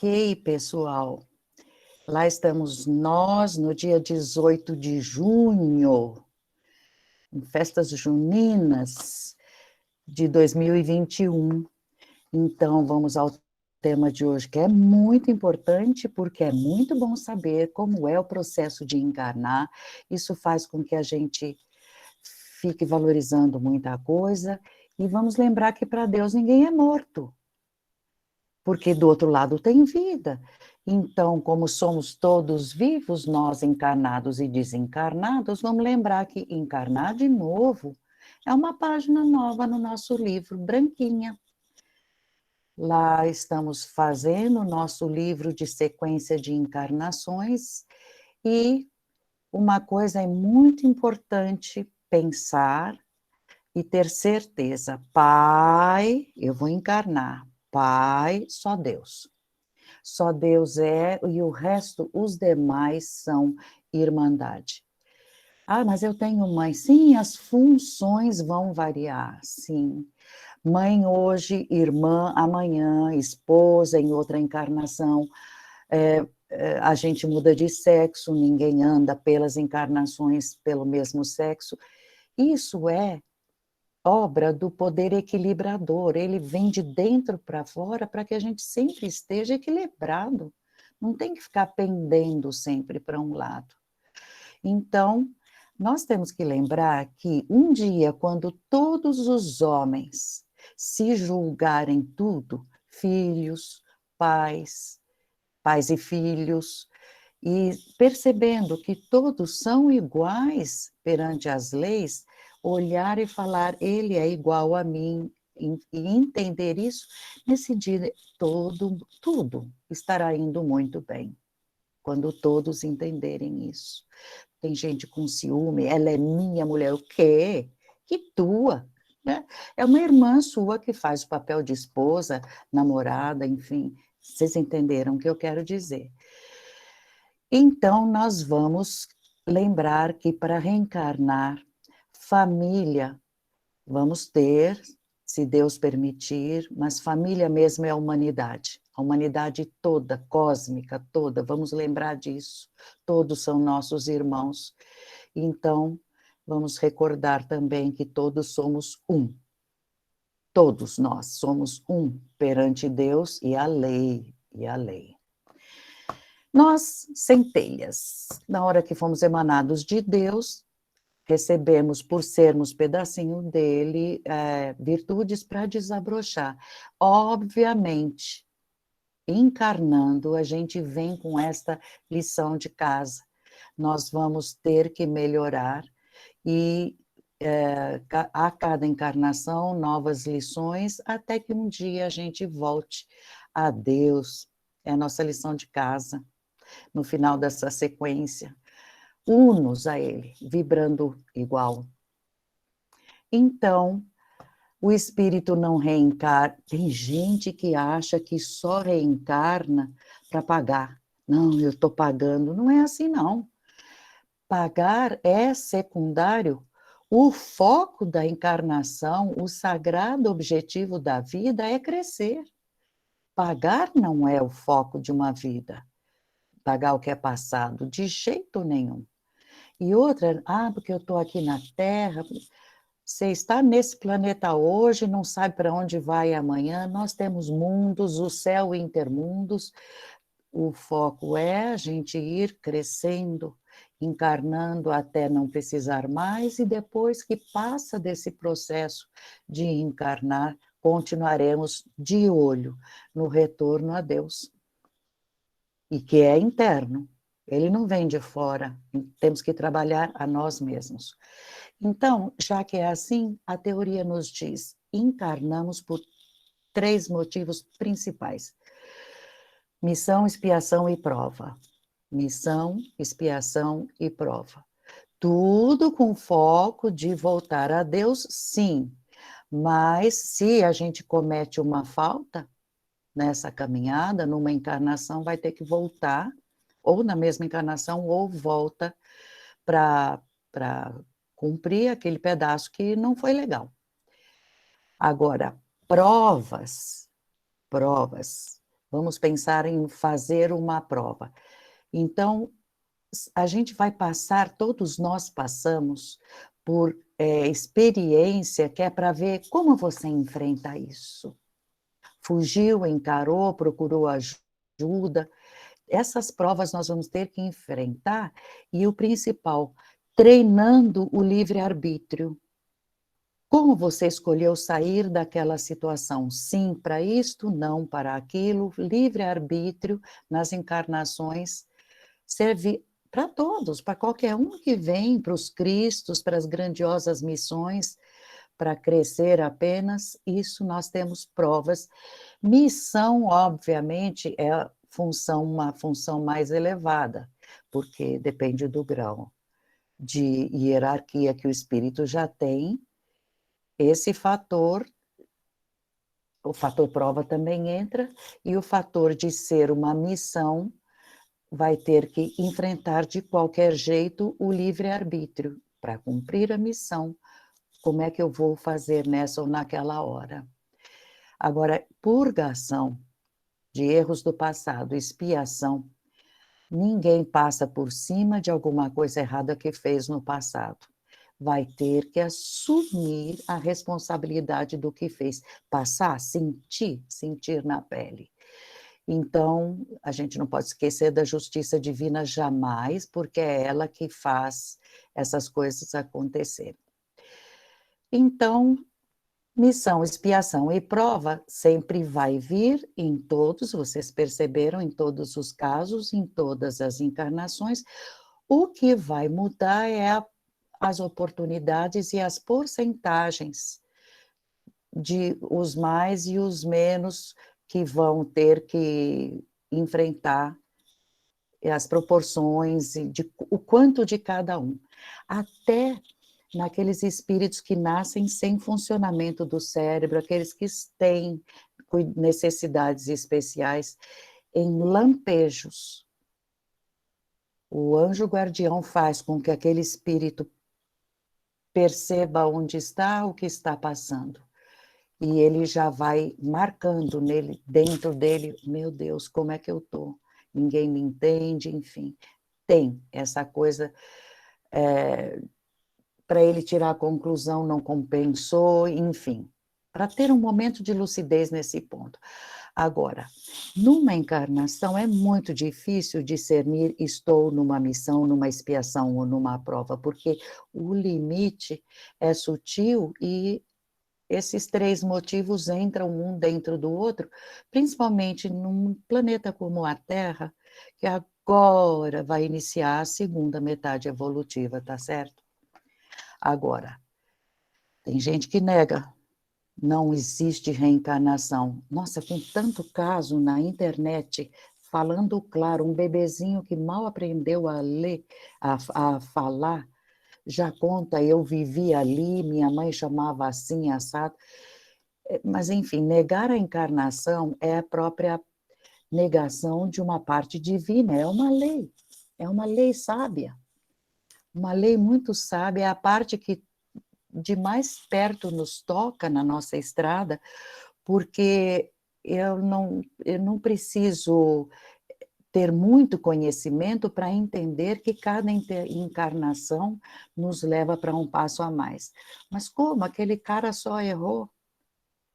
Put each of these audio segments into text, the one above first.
Ok, pessoal. Lá estamos nós, no dia 18 de junho, em festas juninas de 2021. Então, vamos ao tema de hoje, que é muito importante, porque é muito bom saber como é o processo de encarnar. Isso faz com que a gente fique valorizando muita coisa, e vamos lembrar que para Deus ninguém é morto, porque do outro lado tem vida. Então, como somos todos vivos, nós encarnados e desencarnados, vamos lembrar que encarnar de novo é uma página nova no nosso livro, branquinha. Lá estamos fazendo o nosso livro de sequência de encarnações, e uma coisa é muito importante pensar e ter certeza: Pai, eu vou encarnar. Pai, só Deus. Só Deus é, e o resto, os demais são irmandade. Ah, mas eu tenho mãe. Sim, as funções vão variar, sim. Mãe hoje, irmã amanhã, esposa em outra encarnação. A gente muda de sexo, ninguém anda pelas encarnações pelo mesmo sexo. Isso é obra do poder equilibrador, ele vem de dentro para fora para que a gente sempre esteja equilibrado, não tem que ficar pendendo sempre para um lado. Então, nós temos que lembrar que um dia, quando todos os homens se julgarem tudo, filhos, pais e filhos, e percebendo que todos são iguais perante as leis, olhar e falar, ele é igual a mim, e entender isso, nesse dia tudo estará indo muito bem, quando todos entenderem isso. Tem gente com ciúme, ela é minha mulher, o quê? Que tua? Né? É uma irmã sua que faz o papel de esposa, namorada, enfim, vocês entenderam o que eu quero dizer. Então, nós vamos lembrar que para reencarnar, família, vamos ter, se Deus permitir, mas família mesmo é a humanidade toda, cósmica toda, vamos lembrar disso, todos são nossos irmãos. Então, vamos recordar também que todos somos um, todos nós somos um perante Deus e a lei, Nós, centelhas, na hora que fomos emanados de Deus, recebemos, por sermos pedacinho dele, virtudes para desabrochar. Obviamente, encarnando, a gente vem com esta lição de casa. Nós vamos ter que melhorar e a cada encarnação, novas lições, até que um dia a gente volte a Deus. É a nossa lição de casa. No final dessa sequência, unos a ele, vibrando igual. Então, o espírito não reencarna. Tem gente que acha que só reencarna para pagar. Não, eu estou pagando. Não é assim, não. Pagar é secundário. O foco da encarnação, o sagrado objetivo da vida é crescer. Pagar não é o foco de uma vida. Pagar o que é passado, de jeito nenhum. E outra, porque eu estou aqui na Terra, você está nesse planeta hoje, não sabe para onde vai amanhã, nós temos mundos, o céu e intermundos, o foco é a gente ir crescendo, encarnando até não precisar mais, e depois que passa desse processo de encarnar, continuaremos de olho no retorno a Deus, e que é interno, ele não vem de fora, temos que trabalhar a nós mesmos. Então, já que é assim, a teoria nos diz, encarnamos por 3 motivos principais: missão, expiação e prova. Missão, expiação e prova. Tudo com foco de voltar a Deus, sim, mas se a gente comete uma falta nessa caminhada, numa encarnação, vai ter que voltar, ou na mesma encarnação, ou volta para cumprir aquele pedaço que não foi legal. Agora, provas Vamos pensar em fazer uma prova. Então, a gente vai passar, todos nós passamos por experiência que é para ver como você enfrenta isso. Fugiu, encarou, procurou ajuda. Essas provas nós vamos ter que enfrentar, e o principal, treinando o livre-arbítrio. Como você escolheu sair daquela situação? Sim para isto, não para aquilo, livre-arbítrio nas encarnações serve para todos, para qualquer um que vem, para os cristos, para as grandiosas missões, para crescer apenas, isso nós temos provas. Missão, obviamente, é uma função mais elevada, porque depende do grau de hierarquia que o espírito já tem. Esse fator, o fator prova também entra, e o fator de ser uma missão vai ter que enfrentar de qualquer jeito o livre-arbítrio para cumprir a missão. Como é que eu vou fazer nessa ou naquela hora? Agora, purgação de erros do passado, expiação, ninguém passa por cima de alguma coisa errada que fez no passado. Vai ter que assumir a responsabilidade do que fez. Passar, sentir na pele. Então, a gente não pode esquecer da justiça divina jamais, porque é ela que faz essas coisas acontecerem. Então, missão, expiação e prova sempre vai vir em todos, vocês perceberam, em todos os casos, em todas as encarnações. O que vai mudar é as oportunidades e as porcentagens de os mais e os menos que vão ter que enfrentar as proporções de o quanto de cada um. Até naqueles espíritos que nascem sem funcionamento do cérebro, aqueles que têm necessidades especiais, em lampejos. O anjo guardião faz com que aquele espírito perceba onde está, o que está passando. E ele já vai marcando nele, dentro dele, meu Deus, como é que eu estou? Ninguém me entende, enfim. Tem essa coisa, para ele tirar a conclusão, não compensou, enfim. Para ter um momento de lucidez nesse ponto. Agora, numa encarnação é muito difícil discernir estou numa missão, numa expiação ou numa prova, porque o limite é sutil e esses três motivos entram um dentro do outro, principalmente num planeta como a Terra, que agora vai iniciar a segunda metade evolutiva, tá certo? Agora, tem gente que nega, não existe reencarnação. Nossa, tem tanto caso na internet falando claro, um bebezinho que mal aprendeu a ler, a falar, já conta, eu vivi ali, minha mãe chamava assim, assado. Mas, enfim, negar a encarnação é a própria negação de uma parte divina, é uma lei sábia, uma lei muito sábia, é a parte que de mais perto nos toca na nossa estrada, porque eu não preciso ter muito conhecimento para entender que cada encarnação nos leva para um passo a mais. Mas como? Aquele cara só errou?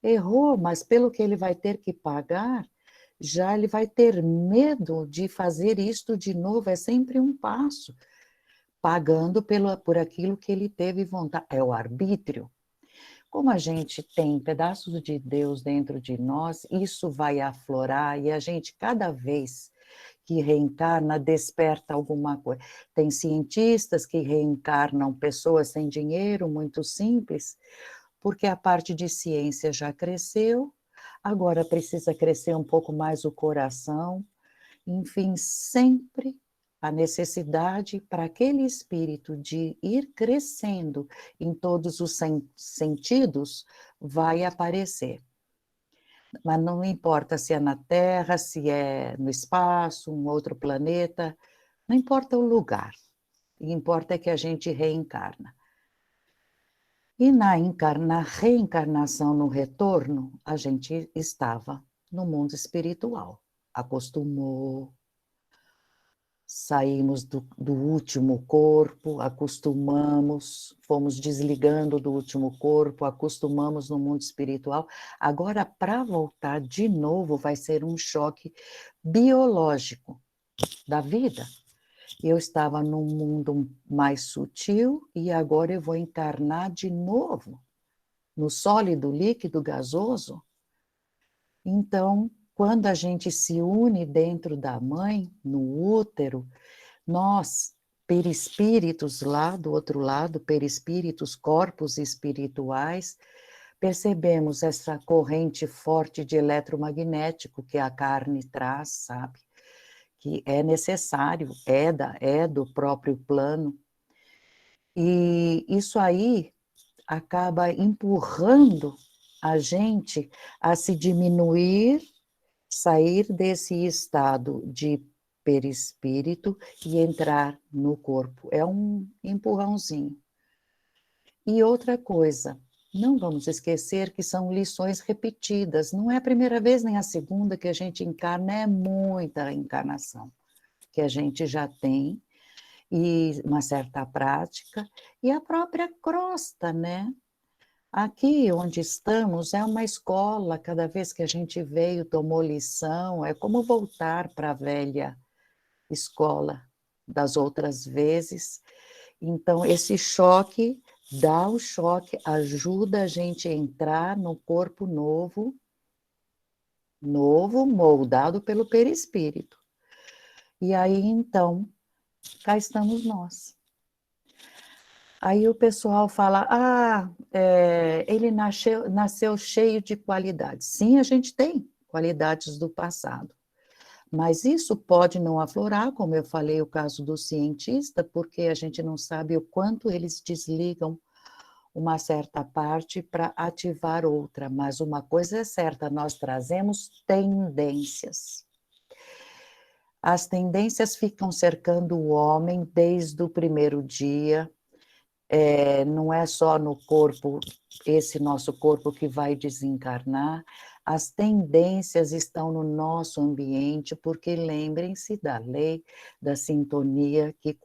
Errou, mas pelo que ele vai ter que pagar, já ele vai ter medo de fazer isto de novo, é sempre um passo, pagando por aquilo que ele teve vontade, é o arbítrio. Como a gente tem pedaços de Deus dentro de nós, isso vai aflorar e a gente, cada vez que reencarna, desperta alguma coisa. Tem cientistas que reencarnam pessoas sem dinheiro, muito simples, porque a parte de ciência já cresceu, agora precisa crescer um pouco mais o coração, enfim, sempre a necessidade para aquele espírito de ir crescendo em todos os sentidos vai aparecer. Mas não importa se é na Terra, se é no espaço, um outro planeta, não importa o lugar, o que importa é que a gente reencarna. E na reencarnação, no retorno, a gente estava no mundo espiritual. acostumou, saímos do último corpo, acostumamos, fomos desligando do último corpo, acostumamos no mundo espiritual. Agora, para voltar de novo, vai ser um choque biológico da vida. Eu estava num mundo mais sutil e agora eu vou encarnar de novo no sólido, líquido, gasoso. Então, quando a gente se une dentro da mãe, no útero, nós, perispíritos lá do outro lado, perispíritos, corpos espirituais, percebemos essa corrente forte de eletromagnético que a carne traz, sabe? Que é necessário, é do próprio plano. E isso aí acaba empurrando a gente a se diminuir, sair desse estado de perispírito e entrar no corpo. É um empurrãozinho. E outra coisa, não vamos esquecer que são lições repetidas. Não é a primeira vez nem a segunda que a gente encarna, é muita encarnação que a gente já tem e uma certa prática e a própria crosta, né? Aqui onde estamos é uma escola, cada vez que a gente veio, tomou lição, é como voltar para a velha escola das outras vezes. Então, esse choque dá o choque, ajuda a gente a entrar no corpo novo, moldado pelo perispírito. E aí, então, cá estamos nós. Aí o pessoal fala, ele nasceu cheio de qualidades. Sim, a gente tem qualidades do passado. Mas isso pode não aflorar, como eu falei, o caso do cientista, porque a gente não sabe o quanto eles desligam uma certa parte para ativar outra. Mas uma coisa é certa, nós trazemos tendências. As tendências ficam cercando o homem desde o primeiro dia. Não é só no corpo, esse nosso corpo que vai desencarnar, as tendências estão no nosso ambiente, porque lembrem-se da lei da sintonia, que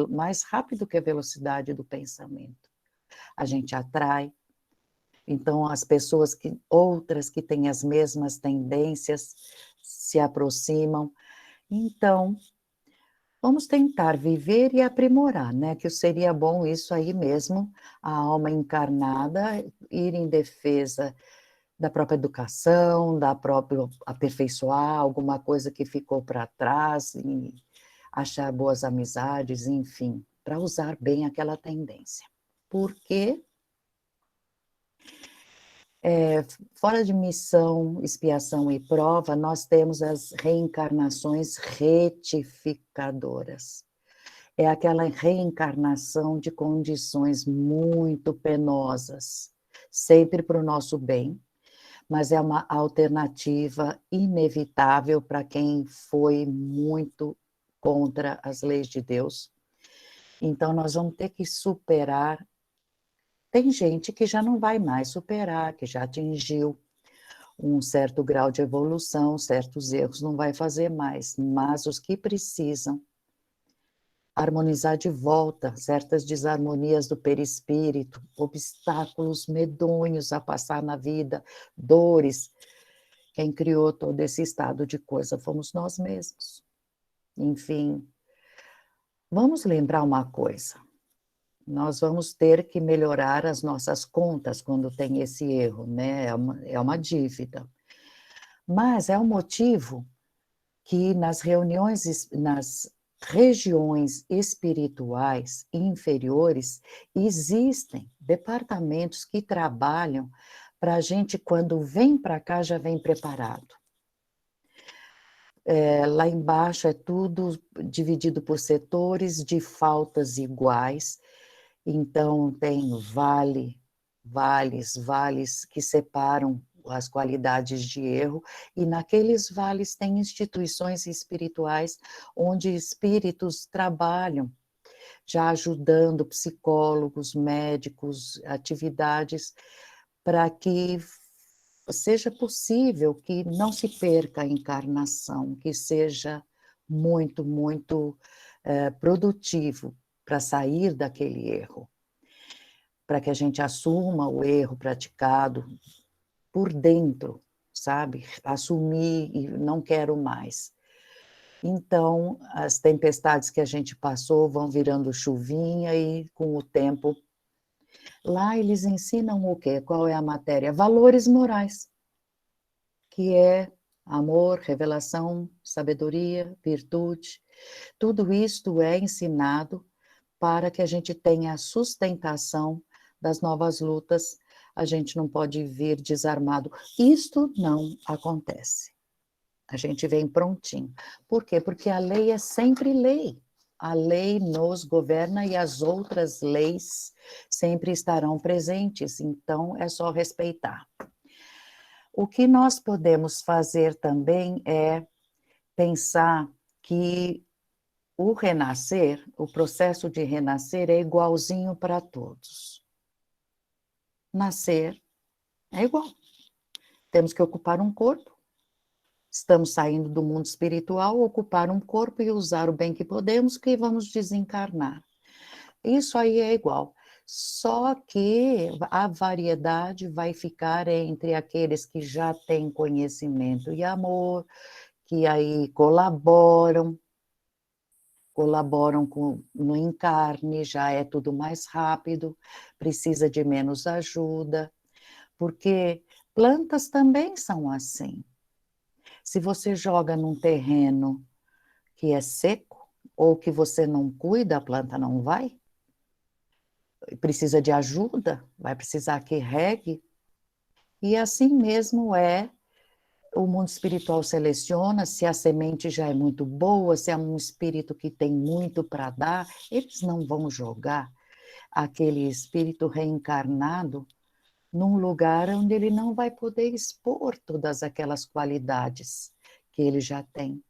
mais rápido que a velocidade do pensamento, a gente atrai. Então, as pessoas outras que têm as mesmas tendências se aproximam. Então, vamos tentar viver e aprimorar, né? Que seria bom isso aí mesmo, a alma encarnada ir em defesa da própria educação, da própria aperfeiçoar alguma coisa que ficou para trás, e achar boas amizades, enfim, para usar bem aquela tendência. Porque fora de missão, expiação e prova, nós temos as reencarnações retificadoras. É aquela reencarnação de condições muito penosas, sempre para o nosso bem, mas é uma alternativa inevitável para quem foi muito contra as leis de Deus. Então, nós vamos ter que superar. Tem gente que já não vai mais superar, que já atingiu um certo grau de evolução, certos erros não vai fazer mais, mas os que precisam harmonizar de volta certas desarmonias do perispírito, obstáculos medonhos a passar na vida, dores. Quem criou todo esse estado de coisa fomos nós mesmos. Enfim, vamos lembrar uma coisa. Nós vamos ter que melhorar as nossas contas quando tem esse erro, né? É uma dívida. Mas é um motivo que nas reuniões, nas regiões espirituais inferiores, existem departamentos que trabalham para a gente, quando vem para cá, já vem preparado. Lá embaixo é tudo dividido por setores de faltas iguais, então tem vales que separam as qualidades de erro, e naqueles vales tem instituições espirituais onde espíritos trabalham, já ajudando psicólogos, médicos, atividades para que seja possível que não se perca a encarnação, que seja muito, muito produtivo para sair daquele erro, para que a gente assuma o erro praticado por dentro, sabe? Assumir e não quero mais. Então, as tempestades que a gente passou vão virando chuvinha e, com o tempo, lá eles ensinam o quê? Qual é a matéria? Valores morais, que é amor, revelação, sabedoria, virtude. Tudo isto é ensinado para que a gente tenha a sustentação das novas lutas. A gente não pode vir desarmado. Isto não acontece. A gente vem prontinho. Por quê? Porque a lei é sempre lei. A lei nos governa e as outras leis sempre estarão presentes, então é só respeitar. O que nós podemos fazer também é pensar que o renascer, o processo de renascer é igualzinho para todos. Nascer é igual. Temos que ocupar um corpo. Estamos saindo do mundo espiritual, ocupar um corpo e usar o bem que podemos, que vamos desencarnar. Isso aí é igual. Só que a variedade vai ficar entre aqueles que já têm conhecimento e amor, que aí colaboram no encarne, já é tudo mais rápido, precisa de menos ajuda, porque plantas também são assim. Se você joga num terreno que é seco, ou que você não cuida, a planta não vai, precisa de ajuda, vai precisar que regue, e assim mesmo é. O mundo espiritual seleciona se a semente já é muito boa, se é um espírito que tem muito para dar, eles não vão jogar aquele espírito reencarnado num lugar onde ele não vai poder expor todas aquelas qualidades que ele já tem.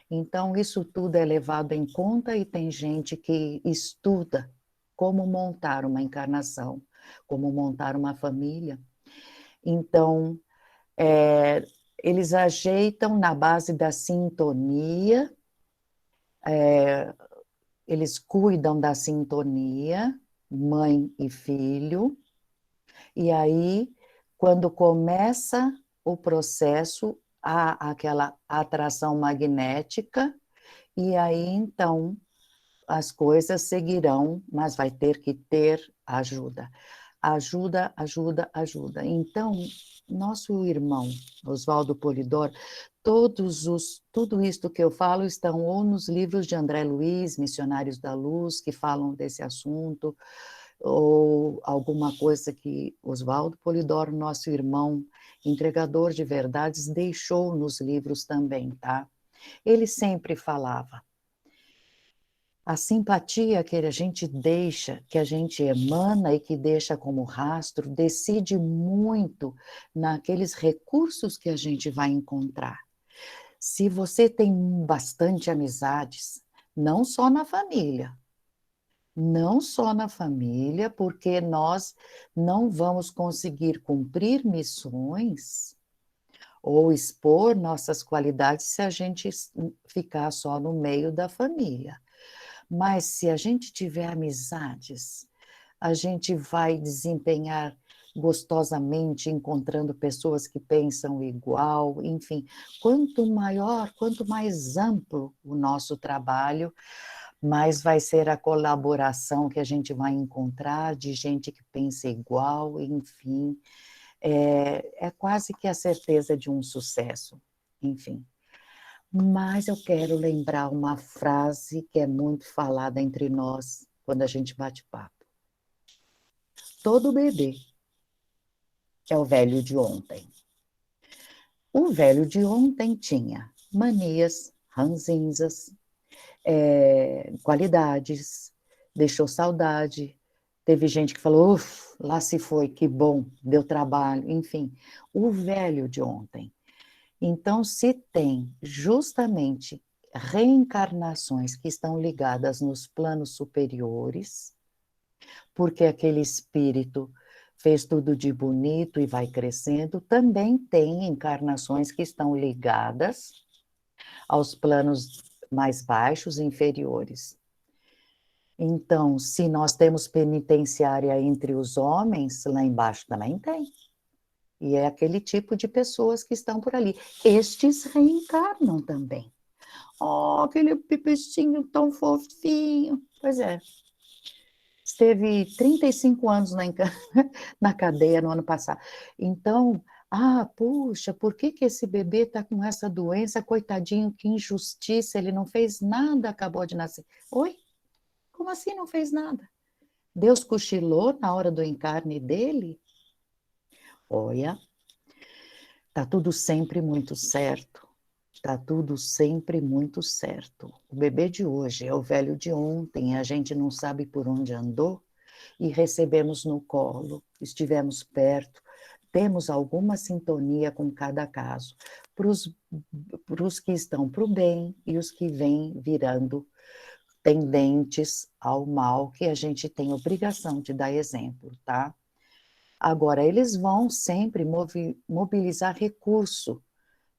Então, isso tudo é levado em conta e tem gente que estuda como montar uma encarnação, como montar uma família. Então, eles ajeitam na base da sintonia, eles cuidam da sintonia, mãe e filho, e aí, quando começa o processo, há aquela atração magnética, e aí então as coisas seguirão, mas vai ter que ter ajuda. Ajuda, ajuda, ajuda. Então, nosso irmão Oswaldo Polidoro, tudo isto que eu falo estão ou nos livros de André Luiz, Missionários da Luz, que falam desse assunto, ou alguma coisa que Oswaldo Polidoro, nosso irmão, entregador de verdades, deixou nos livros também, tá? Ele sempre falava, a simpatia que a gente deixa, que a gente emana e que deixa como rastro, decide muito naqueles recursos que a gente vai encontrar. Se você tem bastante amizades, não só na família, não só na família, porque nós não vamos conseguir cumprir missões ou expor nossas qualidades se a gente ficar só no meio da família. Mas se a gente tiver amizades, a gente vai desempenhar gostosamente, encontrando pessoas que pensam igual, enfim, quanto maior, quanto mais amplo o nosso trabalho, mais vai ser a colaboração que a gente vai encontrar de gente que pensa igual, enfim, é quase que a certeza de um sucesso, enfim. Mas eu quero lembrar uma frase que é muito falada entre nós quando a gente bate papo. Todo bebê é o velho de ontem. O velho de ontem tinha manias, ranzinzas, qualidades, deixou saudade. Teve gente que falou, uff, lá se foi, que bom, deu trabalho, enfim. O velho de ontem. Então, se tem justamente reencarnações que estão ligadas nos planos superiores, porque aquele espírito fez tudo de bonito e vai crescendo, também tem encarnações que estão ligadas aos planos mais baixos e inferiores. Então, se nós temos penitenciária entre os homens, lá embaixo também tem. E é aquele tipo de pessoas que estão por ali. Estes reencarnam também. Oh, aquele pipicinho tão fofinho. Pois é. Esteve 35 anos na cadeia no ano passado. Então, puxa, por que que esse bebê está com essa doença? Coitadinho, que injustiça, ele não fez nada, acabou de nascer. Oi? Como assim não fez nada? Deus cochilou na hora do encarne dele? Olha, tá tudo sempre muito certo. Tá tudo sempre muito certo. O bebê de hoje é o velho de ontem, a gente não sabe por onde andou e recebemos no colo, estivemos perto, temos alguma sintonia com cada caso, para os que estão para o bem e os que vêm virando tendentes ao mal, que a gente tem obrigação de dar exemplo, tá? Agora, eles vão sempre mobilizar recurso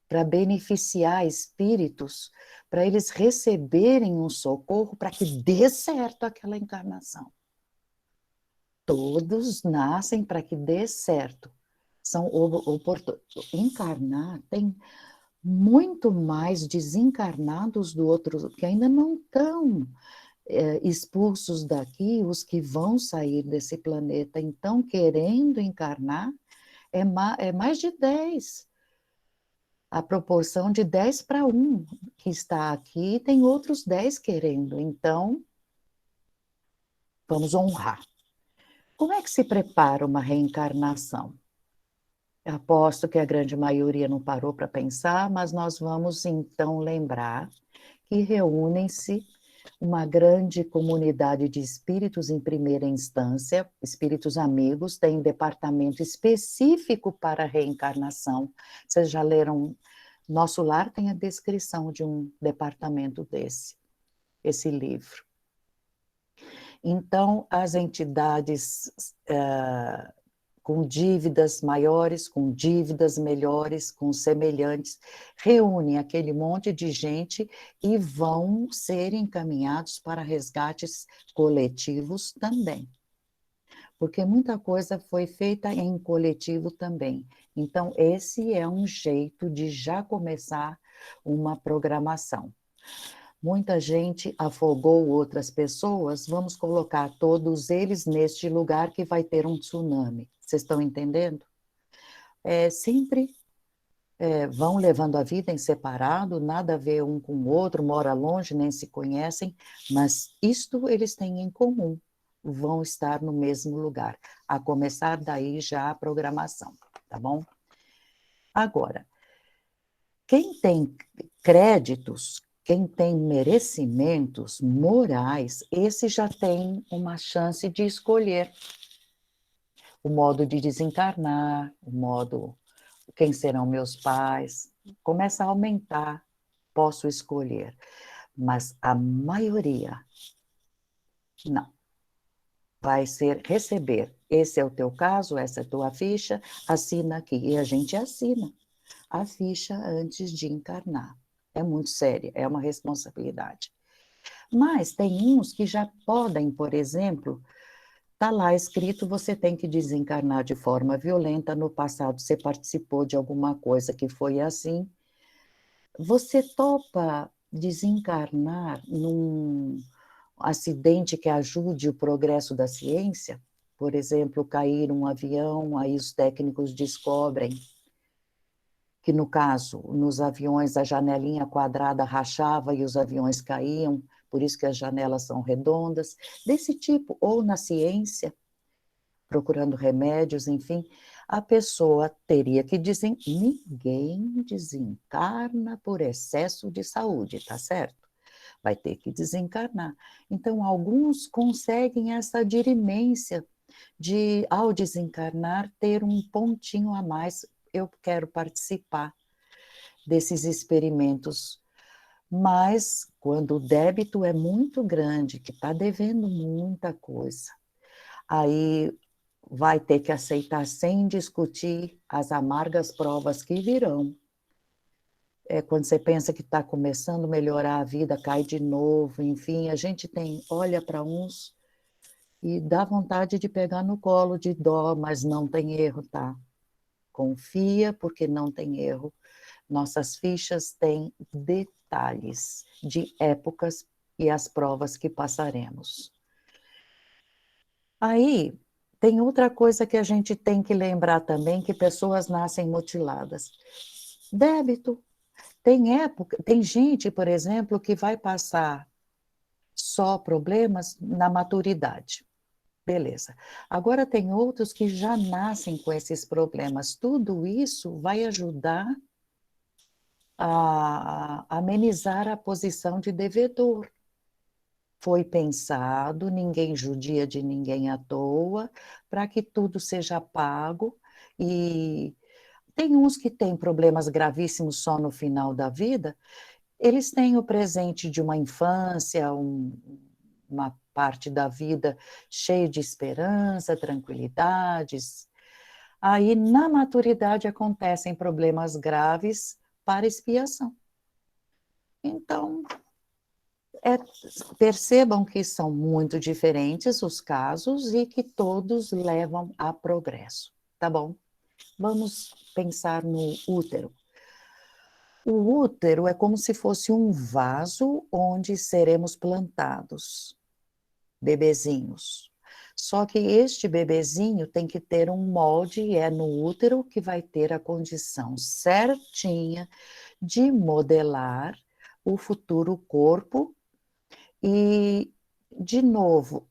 para beneficiar espíritos, para eles receberem um socorro para que dê certo aquela encarnação. Todos nascem para que dê certo. São encarnar tem muito mais desencarnados do outro que ainda não estão expulsos daqui, os que vão sair desse planeta. Então, querendo encarnar, é mais de 10. A proporção de 10 para 1 que está aqui, tem outros 10 querendo. Então, vamos honrar. Como é que se prepara uma reencarnação? Eu aposto que a grande maioria não parou para pensar, mas nós vamos então lembrar que reúnem-se uma grande comunidade de espíritos em primeira instância, espíritos amigos, tem departamento específico para a reencarnação. Vocês já leram? Nosso Lar tem a descrição de um departamento esse livro. Então, as entidades com dívidas maiores, com dívidas melhores, com semelhantes, reúnem aquele monte de gente e vão ser encaminhados para resgates coletivos também. Porque muita coisa foi feita em coletivo também. Então, esse é um jeito de já começar uma programação. Muita gente afogou outras pessoas, vamos colocar todos eles neste lugar que vai ter um tsunami. Vocês estão entendendo? Sempre vão levando a vida em separado, nada a ver um com o outro, mora longe, nem se conhecem, mas isto eles têm em comum, vão estar no mesmo lugar, a começar daí já a programação, tá bom? Agora, quem tem créditos, quem tem merecimentos morais, esse já tem uma chance de escolher o modo de desencarnar, o modo, quem serão meus pais, começa a aumentar, posso escolher, mas a maioria não. Vai ser receber, esse é o teu caso, essa é a tua ficha, assina aqui, e a gente assina a ficha antes de encarnar. É muito séria, é uma responsabilidade. Mas tem uns que já podem, por exemplo, está lá escrito, você tem que desencarnar de forma violenta, no passado você participou de alguma coisa que foi assim. Você topa desencarnar num acidente que ajude o progresso da ciência? Por exemplo, cair um avião, aí os técnicos descobrem que, no caso, nos aviões a janelinha quadrada rachava e os aviões caíam, por isso que as janelas são redondas, desse tipo, ou na ciência, procurando remédios, enfim, a pessoa teria que ninguém desencarna por excesso de saúde, tá certo? Vai ter que desencarnar. Então, alguns conseguem essa dirimência de, ao desencarnar, ter um pontinho a mais. Eu quero participar desses experimentos. Mas, quando o débito é muito grande, que está devendo muita coisa, aí vai ter que aceitar sem discutir as amargas provas que virão. Quando você pensa que está começando a melhorar a vida, cai de novo, enfim, a gente olha para uns e dá vontade de pegar no colo de dó, mas não tem erro, tá? Confia, porque não tem erro. Nossas fichas têm detalhes de épocas e as provas que passaremos. Aí, tem outra coisa que a gente tem que lembrar também, que pessoas nascem mutiladas. Débito. Tem época, tem gente, por exemplo, que vai passar só problemas na maturidade. Beleza. Agora tem outros que já nascem com esses problemas. Tudo isso vai ajudar a amenizar a posição de devedor. Foi pensado, ninguém judia de ninguém à toa, para que tudo seja pago. E tem uns que têm problemas gravíssimos só no final da vida, eles têm o presente de uma infância, uma parte da vida cheia de esperança, tranquilidades. Aí, na maturidade, acontecem problemas graves para expiação. Então, percebam que são muito diferentes os casos e que todos levam a progresso, tá bom? Vamos pensar no útero. O útero é como se fosse um vaso onde seremos plantados, bebezinhos. Só que este bebezinho tem que ter um molde, e é no útero que vai ter a condição certinha de modelar o futuro corpo. E, de novo,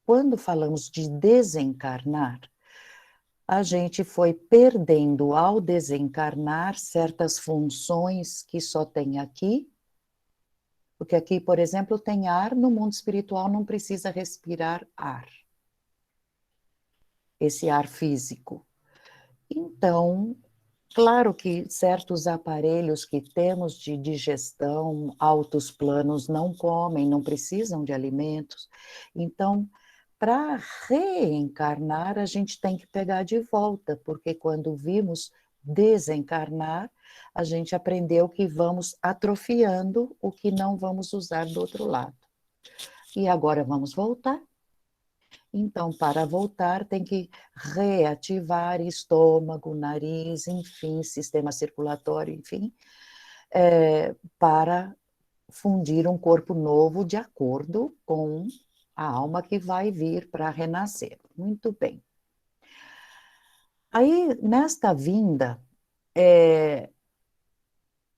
quando falamos de desencarnar, a gente foi perdendo ao desencarnar certas funções que só tem aqui, porque aqui, por exemplo, tem ar, no mundo espiritual não precisa respirar ar, esse ar físico. Então, claro que certos aparelhos que temos de digestão, altos planos, não comem, não precisam de alimentos. Então, para reencarnar, a gente tem que pegar de volta, porque quando vimos desencarnar, a gente aprendeu que vamos atrofiando o que não vamos usar do outro lado. E agora vamos voltar. Então, para voltar, tem que reativar estômago, nariz, enfim, sistema circulatório, enfim, para fundir um corpo novo de acordo com a alma que vai vir para renascer. Muito bem. Aí, nesta vinda,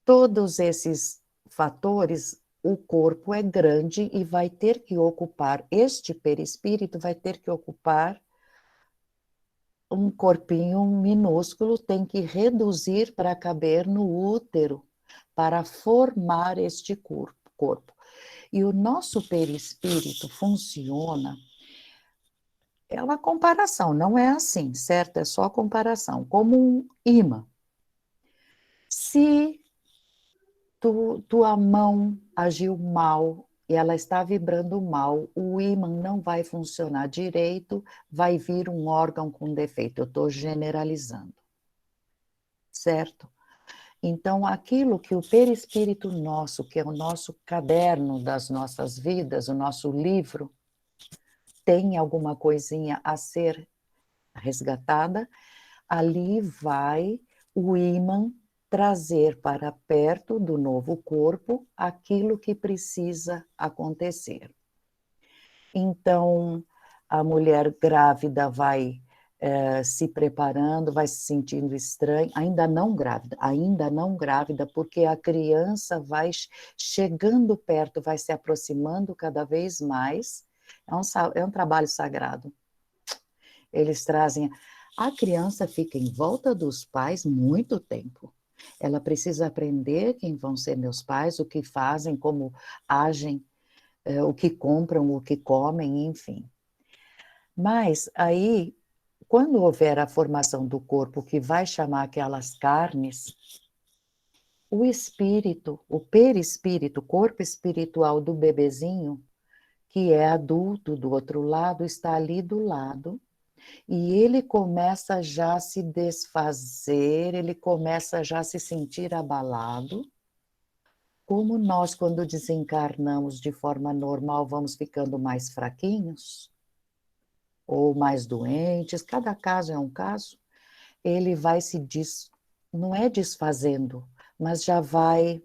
todos esses fatores, o corpo é grande e vai ter que ocupar, este perispírito vai ter que ocupar um corpinho minúsculo, tem que reduzir para caber no útero, para formar este corpo. E o nosso perispírito funciona, é uma comparação, não é assim, certo? É só comparação, como um imã. Se tua mão agiu mal e ela está vibrando mal, o ímã não vai funcionar direito, vai vir um órgão com defeito. Eu estou generalizando, certo? Então, aquilo que o perispírito nosso, que é o nosso caderno das nossas vidas, o nosso livro, tem alguma coisinha a ser resgatada, ali vai o ímã trazer para perto do novo corpo aquilo que precisa acontecer. Então, a mulher grávida vai se preparando, vai se sentindo estranha, ainda não grávida, porque a criança vai chegando perto, vai se aproximando cada vez mais. É um trabalho sagrado. Eles trazem. A criança fica em volta dos pais muito tempo. Ela precisa aprender quem vão ser meus pais, o que fazem, como agem, o que compram, o que comem, enfim. Mas aí, quando houver a formação do corpo que vai chamar aquelas carnes, o espírito, o perispírito, o corpo espiritual do bebezinho, que é adulto do outro lado, está ali do lado, E ele começa já a se desfazer, ele começa já a se sentir abalado. Como nós, quando desencarnamos de forma normal, vamos ficando mais fraquinhos, ou mais doentes, cada caso é um caso, ele vai não é desfazendo, mas já vai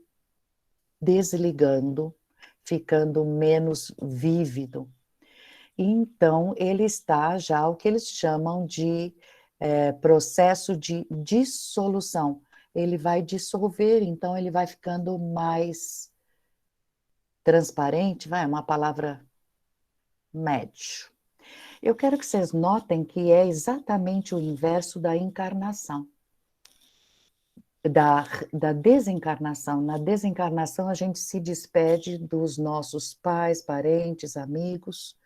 desligando, ficando menos vívido. Então, ele está já o que eles chamam de processo de dissolução. Ele vai dissolver, então ele vai ficando mais transparente, vai, uma palavra médio. Eu quero que vocês notem que é exatamente o inverso da encarnação. Da desencarnação. Na desencarnação, a gente se despede dos nossos pais, parentes, amigos,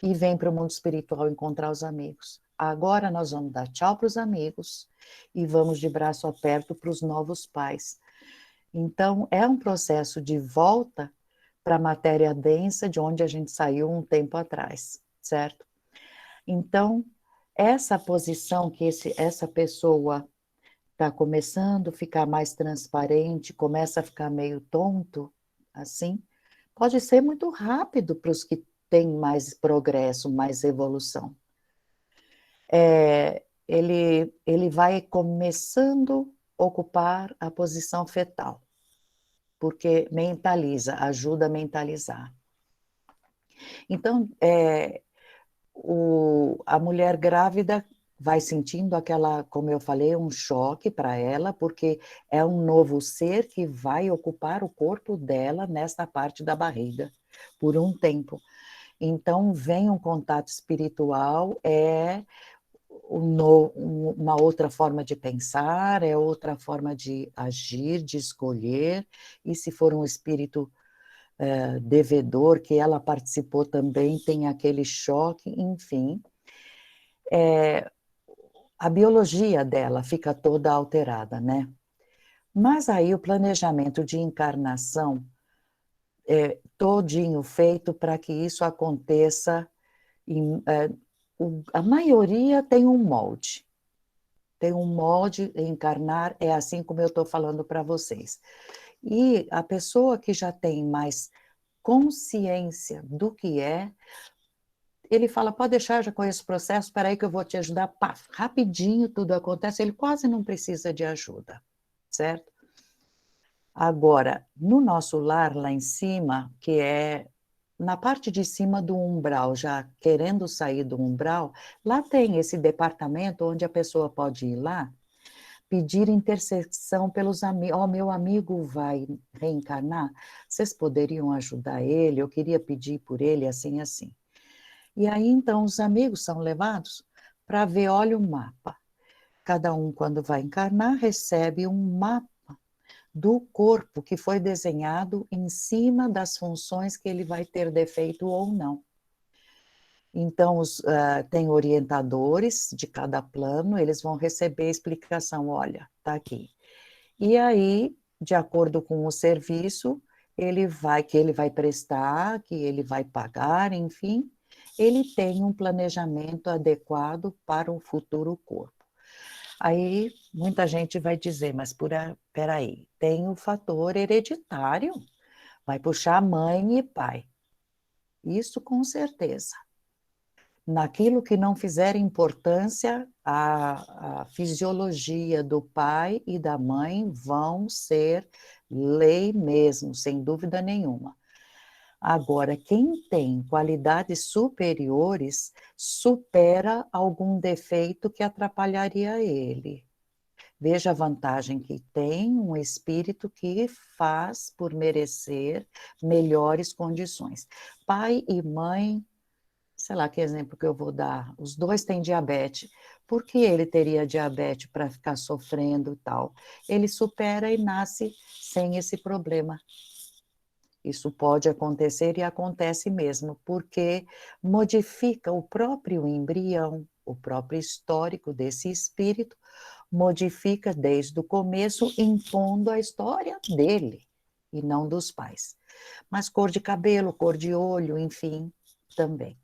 e vem para o mundo espiritual encontrar os amigos. Agora nós vamos dar tchau para os amigos e vamos de braço aberto para os novos pais. Então, é um processo de volta para a matéria densa de onde a gente saiu um tempo atrás, certo? Então, essa posição que essa pessoa está começando a ficar mais transparente, começa a ficar meio tonto, assim, pode ser muito rápido para os que têm mais progresso, mais evolução. Ele vai começando a ocupar a posição fetal, porque mentaliza, ajuda a mentalizar. Então, a mulher grávida vai sentindo aquela, como eu falei, um choque para ela, porque é um novo ser que vai ocupar o corpo dela nesta parte da barriga, por um tempo. Então, vem um contato espiritual, uma outra forma de pensar, é outra forma de agir, de escolher, e se for um espírito devedor, que ela participou também, tem aquele choque, enfim. A biologia dela fica toda alterada, né? Mas aí o planejamento de encarnação é todinho feito para que isso aconteça. A maioria tem um molde. Tem um molde, encarnar é assim como eu estou falando para vocês. E a pessoa que já tem mais consciência do que é, ele fala, pode deixar, já conheço o processo, espera aí que eu vou te ajudar. Pá, rapidinho tudo acontece, ele quase não precisa de ajuda, certo? Agora, no nosso lar lá em cima, que é na parte de cima do umbral, já querendo sair do umbral, lá tem esse departamento onde a pessoa pode ir lá, pedir intercessão pelos amigos. Ó, meu amigo vai reencarnar, vocês poderiam ajudar ele, eu queria pedir por ele, assim, assim. E aí, então, os amigos são levados para ver, olha o mapa. Cada um, quando vai encarnar, recebe um mapa do corpo que foi desenhado em cima das funções que ele vai ter defeito ou não. Então, tem orientadores de cada plano, eles vão receber explicação, olha, está aqui. E aí, de acordo com o serviço, que ele vai prestar, que ele vai pagar, enfim, ele tem um planejamento adequado para o futuro corpo. Aí, muita gente vai dizer, mas peraí, tem o fator hereditário, vai puxar mãe e pai. Isso com certeza. Naquilo que não fizer importância, a fisiologia do pai e da mãe vão ser lei mesmo, sem dúvida nenhuma. Agora, quem tem qualidades superiores supera algum defeito que atrapalharia ele. Veja a vantagem que tem um espírito que faz por merecer melhores condições. Pai e mãe, sei lá que exemplo que eu vou dar, os dois têm diabetes. Por que ele teria diabetes para ficar sofrendo e tal? Ele supera e nasce sem esse problema. Isso pode acontecer e acontece mesmo, porque modifica o próprio embrião, o próprio histórico desse espírito, modifica desde o começo, impondo a história dele e não dos pais. Mas cor de cabelo, cor de olho, enfim, também.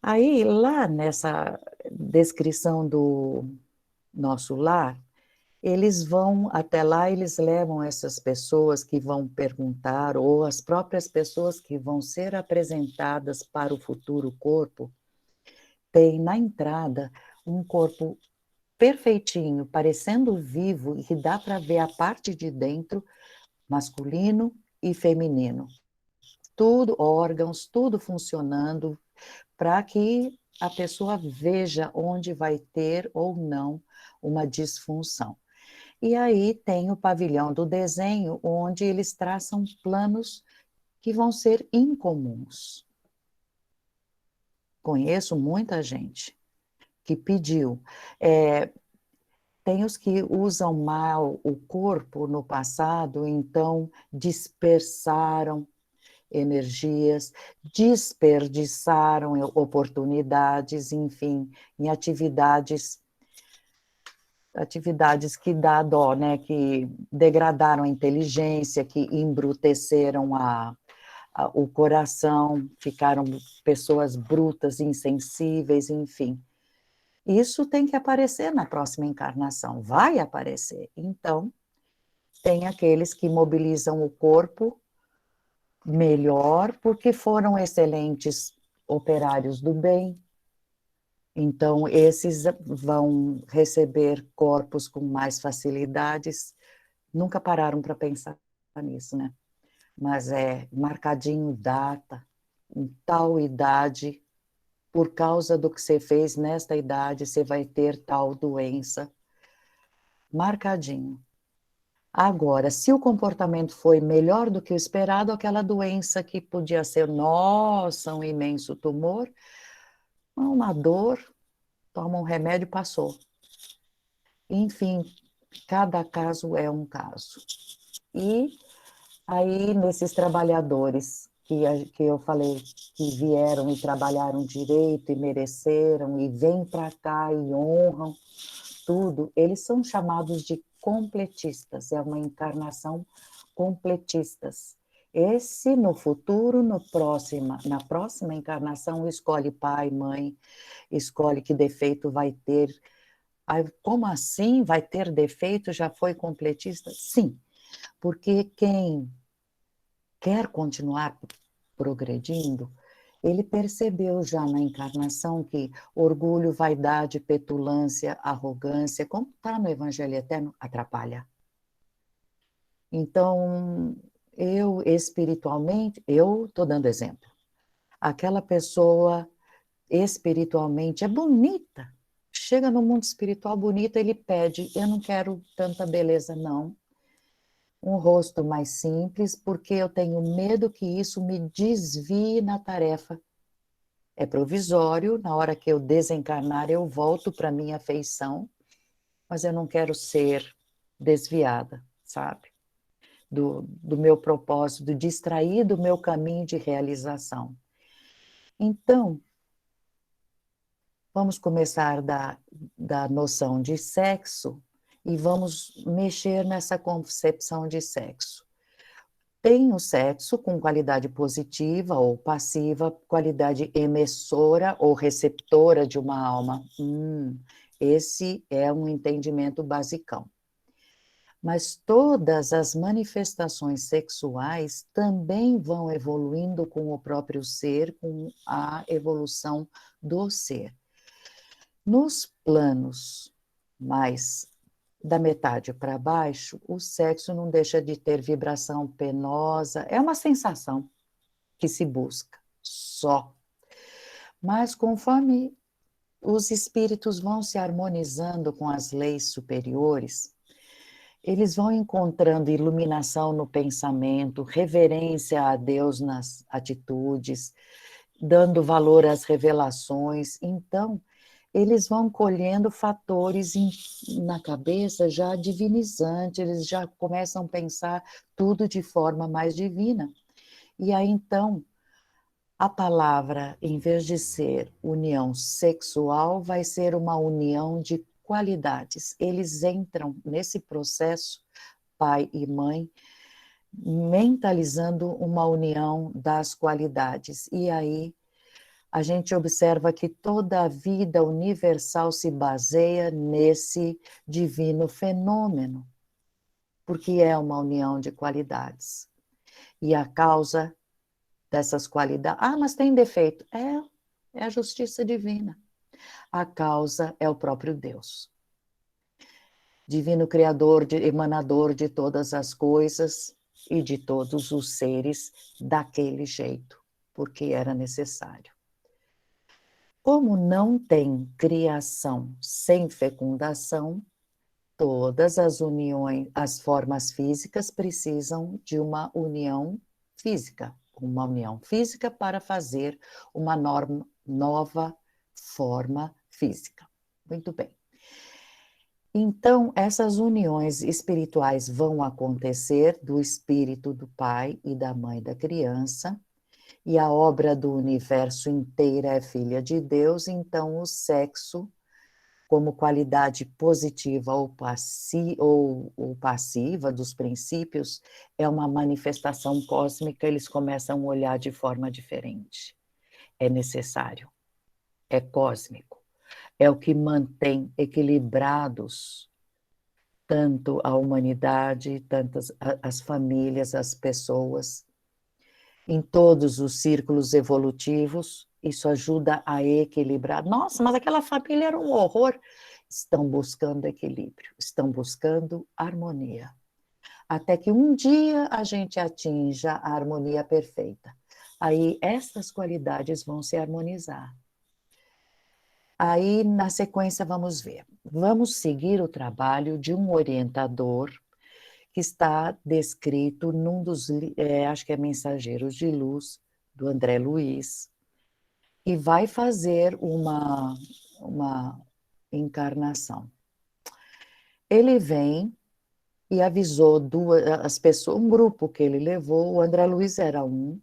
Aí, lá nessa descrição do nosso lar, eles vão até lá, eles levam essas pessoas que vão perguntar, ou as próprias pessoas que vão ser apresentadas para o futuro corpo, tem na entrada um corpo perfeitinho, parecendo vivo, e que dá para ver a parte de dentro, masculino e feminino. Tudo, órgãos, tudo funcionando, para que a pessoa veja onde vai ter ou não uma disfunção. E aí tem o pavilhão do desenho, onde eles traçam planos que vão ser incomuns. Conheço muita gente que pediu. Tem os que usam mal o corpo no passado, então dispersaram energias, desperdiçaram oportunidades, enfim, em atividades que dá dó, né? Que degradaram a inteligência, que embruteceram o coração, ficaram pessoas brutas, insensíveis, enfim. Isso tem que aparecer na próxima encarnação, vai aparecer. Então, tem aqueles que mobilizam o corpo melhor, porque foram excelentes operários do bem. Então, esses vão receber corpos com mais facilidades. Nunca pararam para pensar nisso, né? Mas é marcadinho data, em tal idade, por causa do que você fez nesta idade, você vai ter tal doença. Marcadinho. Agora, se o comportamento foi melhor do que o esperado, aquela doença que podia ser, nossa, um imenso tumor, uma dor, toma um remédio e passou. Enfim, cada caso é um caso. E aí, nesses trabalhadores que eu falei que vieram e trabalharam direito e mereceram e vêm para cá e honram tudo, eles são chamados de completistas, é uma encarnação completistas. Esse, no futuro, na próxima encarnação, escolhe pai, mãe, escolhe que defeito vai ter. Aí, como assim vai ter defeito? Já foi completista? Sim, porque quem quer continuar progredindo, ele percebeu já na encarnação que orgulho, vaidade, petulância, arrogância, como está no Evangelho Eterno, atrapalha. Então, eu espiritualmente, eu estou dando exemplo. Aquela pessoa espiritualmente é bonita, chega no mundo espiritual bonita, ele pede, eu não quero tanta beleza não, um rosto mais simples, porque eu tenho medo que isso me desvie na tarefa. É provisório, na hora que eu desencarnar, eu volto para minha feição, mas eu não quero ser desviada, sabe? Do meu propósito, de distrair do meu caminho de realização. Então, vamos começar da noção de sexo e vamos mexer nessa concepção de sexo. Tem o sexo com qualidade positiva ou passiva, qualidade emissora ou receptora de uma alma. Esse é um entendimento basicão. Mas todas as manifestações sexuais também vão evoluindo com o próprio ser, com a evolução do ser. Nos planos mais da metade para baixo, o sexo não deixa de ter vibração penosa, é uma sensação que se busca, só. Mas conforme os espíritos vão se harmonizando com as leis superiores, eles vão encontrando iluminação no pensamento, reverência a Deus nas atitudes, dando valor às revelações. Então, eles vão colhendo fatores na cabeça já divinizantes, eles já começam a pensar tudo de forma mais divina. E aí, então, a palavra, em vez de ser união sexual, vai ser uma união de qualidades. Eles entram nesse processo, pai e mãe, mentalizando uma união das qualidades. E aí a gente observa que toda a vida universal se baseia nesse divino fenômeno, porque é uma união de qualidades. E a causa dessas qualidades... Ah, mas tem defeito. É a justiça divina. A causa é o próprio Deus. Divino Criador, emanador de todas as coisas e de todos os seres daquele jeito, porque era necessário. Como não tem criação sem fecundação, todas as uniões, as formas físicas precisam de uma união física para fazer uma nova forma física. Muito bem. Então, essas uniões espirituais vão acontecer do espírito do pai e da mãe da criança, e a obra do universo inteira é filha de Deus, então o sexo, como qualidade positiva ou passiva dos princípios, é uma manifestação cósmica, eles começam a olhar de forma diferente. É necessário, é cósmico, é o que mantém equilibrados tanto a humanidade, tantas as famílias, as pessoas, em todos os círculos evolutivos, isso ajuda a equilibrar. Nossa, mas aquela família era um horror. Estão buscando equilíbrio, estão buscando harmonia. Até que um dia a gente atinja a harmonia perfeita. Aí essas qualidades vão se harmonizar. Aí, na sequência, vamos ver. Vamos seguir o trabalho de um orientador que está descrito num dos, acho que é Mensageiros de Luz, do André Luiz, e vai fazer uma encarnação. Ele vem e avisou as pessoas, um grupo que ele levou, o André Luiz era um,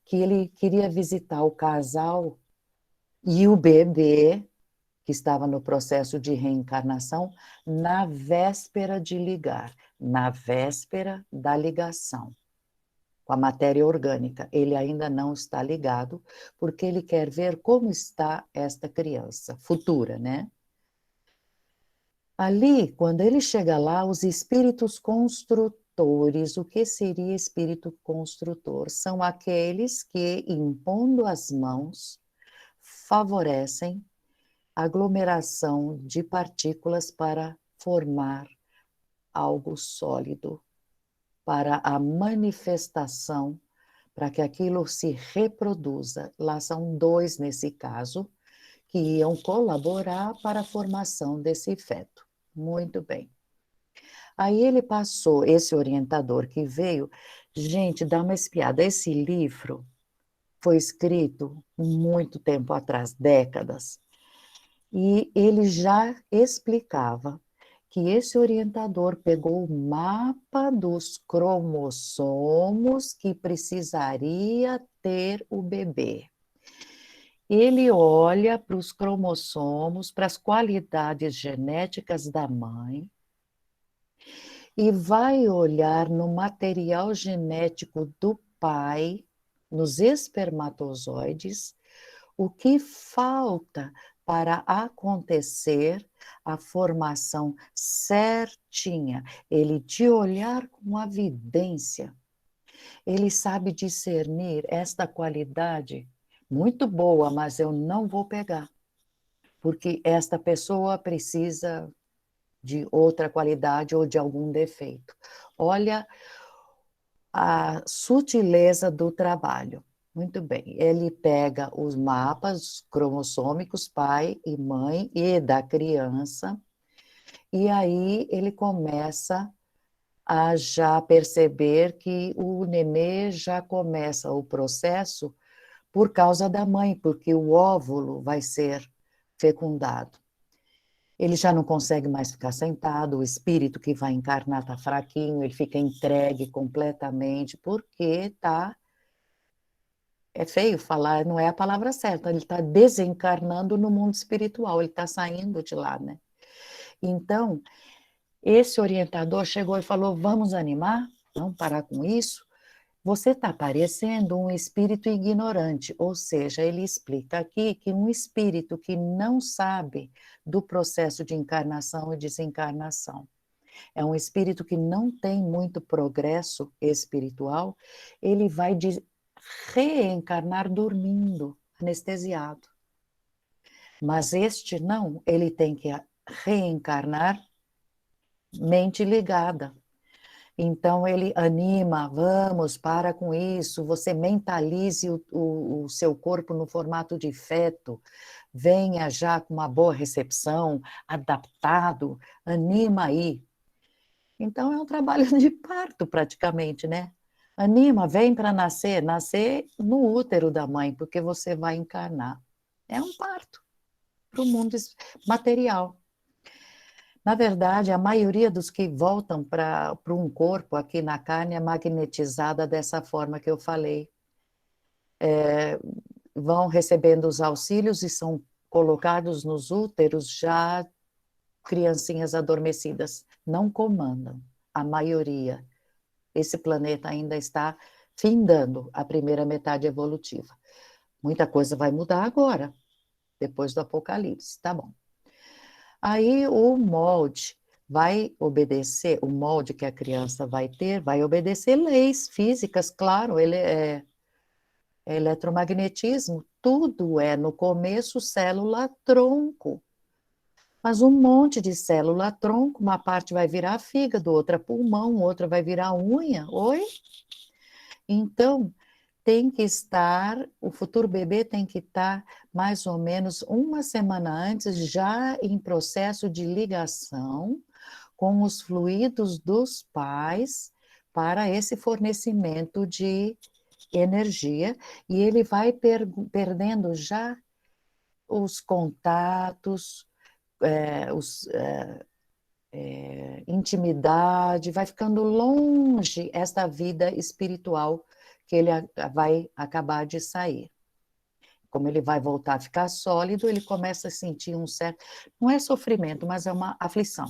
que ele queria visitar o casal e o bebê, que estava no processo de reencarnação, na véspera de ligar, na véspera da ligação com a matéria orgânica. Ele ainda não está ligado, porque ele quer ver como está esta criança, futura, né? Ali, quando ele chega lá, os espíritos construtores, o que seria espírito construtor? São aqueles que, impondo as mãos, favorecem a aglomeração de partículas para formar algo sólido, para a manifestação, para que aquilo se reproduza. Lá são dois, nesse caso, que iam colaborar para a formação desse feto. Muito bem. Aí ele passou, esse orientador que veio, gente, dá uma espiada, esse livro foi escrito muito tempo atrás, décadas, e ele já explicava que esse orientador pegou o mapa dos cromossomos que precisaria ter o bebê. Ele olha para os cromossomos, para as qualidades genéticas da mãe, e vai olhar no material genético do pai, nos espermatozoides, o que falta para acontecer a formação certinha. Ele, de olhar com a vidência, ele sabe discernir esta qualidade muito boa, mas eu não vou pegar, porque esta pessoa precisa de outra qualidade ou de algum defeito. Olha a sutileza do trabalho. Muito bem, ele pega os mapas cromossômicos, pai e mãe, e da criança, e aí ele começa a já perceber que o nenê já começa o processo por causa da mãe, porque o óvulo vai ser fecundado. Ele já não consegue mais ficar sentado, o espírito que vai encarnar está fraquinho, ele fica entregue completamente, porque está... É feio falar, não é a palavra certa, ele está desencarnando no mundo espiritual, ele está saindo de lá, né? Então, esse orientador chegou e falou, vamos animar, vamos parar com isso, Você está parecendo um espírito ignorante, ou seja, ele explica aqui que um espírito que não sabe do processo de encarnação e desencarnação, é um espírito que não tem muito progresso espiritual, ele vai reencarnar dormindo, anestesiado. Mas este não, ele tem que reencarnar mente ligada. Então ele anima, vamos, para com isso, você mentalize o seu corpo no formato de feto, venha já com uma boa recepção, adaptado, anima aí. Então é um trabalho de parto praticamente, né? Anima, vem para nascer, nascer no útero da mãe, porque você vai encarnar. É um parto para o mundo material. Na verdade, a maioria dos que voltam para um corpo aqui na carne é magnetizada dessa forma que eu falei. Vão recebendo os auxílios e são colocados nos úteros já criancinhas adormecidas. Não comandam, a maioria. Esse planeta ainda está findando a primeira metade evolutiva. Muita coisa vai mudar agora, depois do apocalipse, tá bom. Aí o molde vai obedecer, o molde que a criança vai ter, vai obedecer leis físicas, claro, ele é eletromagnetismo, tudo é no começo célula-tronco. Mas um monte de célula-tronco, uma parte vai virar fígado, outra pulmão, outra vai virar unha. Oi? Então, tem que estar, o futuro bebê tem que estar mais ou menos uma semana antes, já em processo de ligação com os fluidos dos pais para esse fornecimento de energia, e ele vai perdendo já os contatos, intimidade, vai ficando longe esta vida espiritual que ele vai acabar de sair. Como ele vai voltar a ficar sólido, ele começa a sentir um certo, não é sofrimento, mas é uma aflição.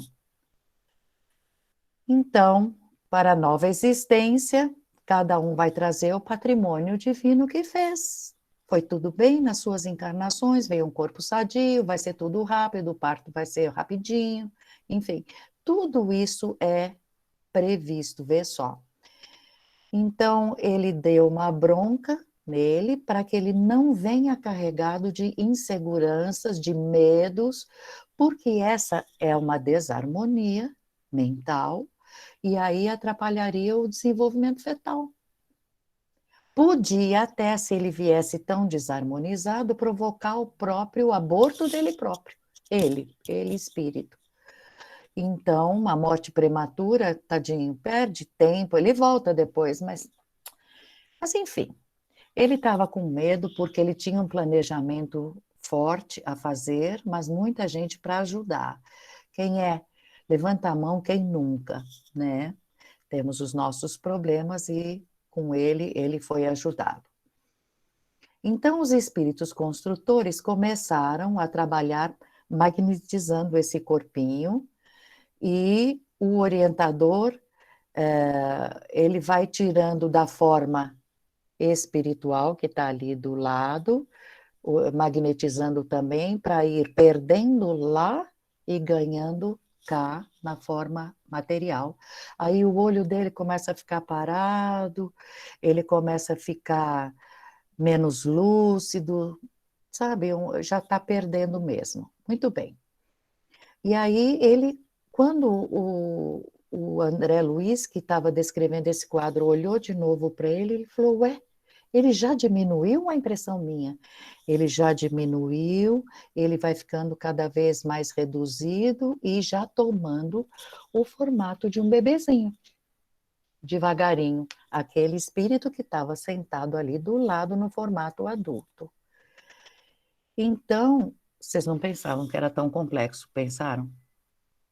Então, para a nova existência, cada um vai trazer o patrimônio divino que fez. Foi tudo bem nas suas encarnações, veio um corpo sadio, vai ser tudo rápido, o parto vai ser rapidinho, enfim, tudo isso é previsto, vê só. Então, ele deu uma bronca nele para que ele não venha carregado de inseguranças, de medos, porque essa é uma desarmonia mental e aí atrapalharia o desenvolvimento fetal. Podia até, se ele viesse tão desarmonizado, provocar o próprio aborto dele próprio, ele espírito. Então, uma morte prematura, tadinho, perde tempo, ele volta depois, mas enfim, ele estava com medo porque ele tinha um planejamento forte a fazer, mas muita gente para ajudar. Quem é? Levanta a mão, quem nunca, né? Temos os nossos problemas e com ele foi ajudado. Então, os espíritos construtores começaram a trabalhar magnetizando esse corpinho e o orientador, ele vai tirando da forma espiritual que está ali do lado, magnetizando também para ir perdendo lá e ganhando cá na forma material. Aí o olho dele começa a ficar parado, ele começa a ficar menos lúcido, sabe? Já está perdendo mesmo. Muito bem. E aí ele, quando o André Luiz, que estava descrevendo esse quadro, olhou de novo para ele falou, ué, ele já diminuiu a impressão minha? Ele já diminuiu, ele vai ficando cada vez mais reduzido e já tomando o formato de um bebezinho, devagarinho, aquele espírito que estava sentado ali do lado no formato adulto. Então, vocês não pensavam que era tão complexo, pensaram?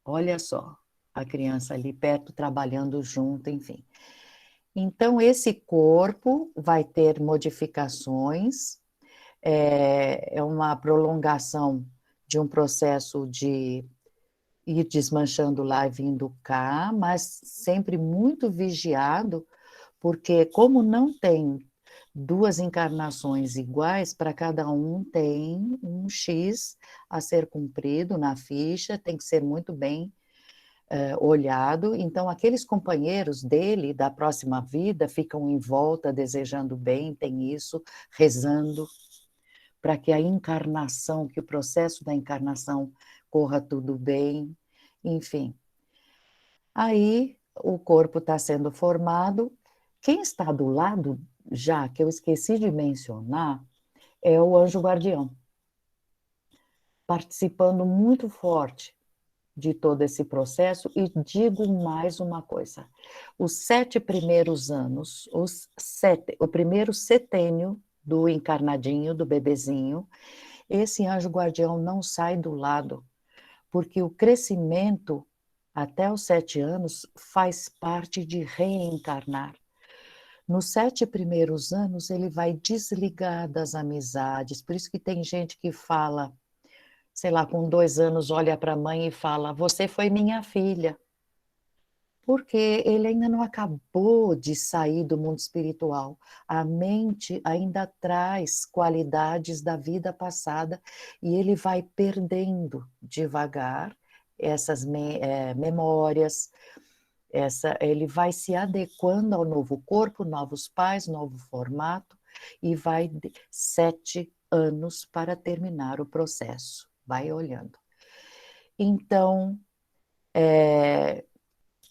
Olha só, a criança ali perto trabalhando junto, enfim. Então, esse corpo vai ter modificações, é uma prolongação de um processo de ir desmanchando lá e vindo cá, mas sempre muito vigiado, porque como não tem duas encarnações iguais, para cada um tem um X a ser cumprido na ficha, tem que ser muito bem olhado. Então, aqueles companheiros dele, da próxima vida, ficam em volta, desejando bem, tem isso, rezando, para que a encarnação, que o processo da encarnação corra tudo bem, enfim. Aí, o corpo está sendo formado. Quem está do lado, já que eu esqueci de mencionar, é o anjo guardião, participando muito forte de todo esse processo. E digo mais uma coisa: os 7 primeiros anos, o primeiro setênio do encarnadinho, do bebezinho, esse anjo guardião não sai do lado, porque o crescimento até os 7 anos faz parte de reencarnar. Nos 7 primeiros anos, ele vai desligar das amizades. Por isso que tem gente que fala, sei lá, com 2 anos, olha para a mãe e fala: você foi minha filha. Porque ele ainda não acabou de sair do mundo espiritual. A mente ainda traz qualidades da vida passada e ele vai perdendo devagar essas memórias, ele vai se adequando ao novo corpo, novos pais, novo formato, e vai 7 anos para terminar o processo. Vai olhando. Então,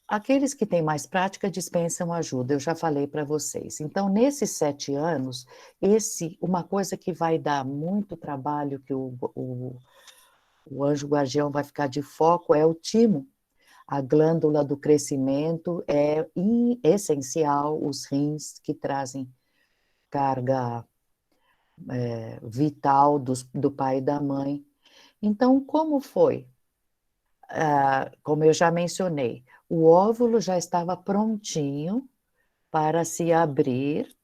aqueles que têm mais prática dispensam ajuda, eu já falei para vocês. Então, nesses 7 anos, uma coisa que vai dar muito trabalho, que o anjo guardião vai ficar de foco, é o timo. A glândula do crescimento é essencial, os rins que trazem carga vital do pai e da mãe. Então, como foi? Como eu já mencionei, o óvulo já estava prontinho para se abrir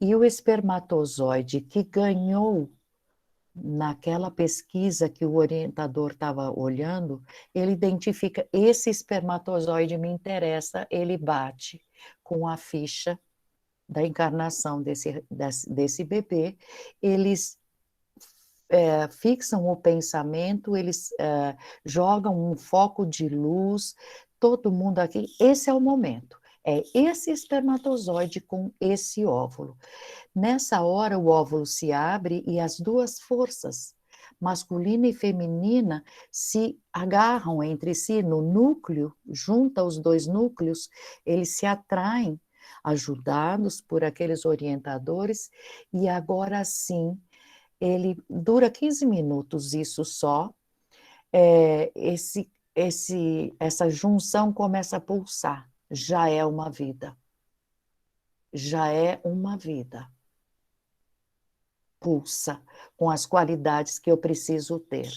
e o espermatozoide que ganhou naquela pesquisa que o orientador estava olhando, ele identifica: esse espermatozoide me interessa, ele bate com a ficha da encarnação desse bebê, eles fixam o pensamento, eles jogam um foco de luz, todo mundo aqui, esse é o momento, é esse espermatozoide com esse óvulo. Nessa hora, o óvulo se abre e as duas forças, masculina e feminina, se agarram entre si no núcleo, junta os dois núcleos, eles se atraem, ajudados por aqueles orientadores, e agora sim, ele dura 15 minutos, isso só, essa junção começa a pulsar, já é uma vida. Já é uma vida. Pulsa com as qualidades que eu preciso ter.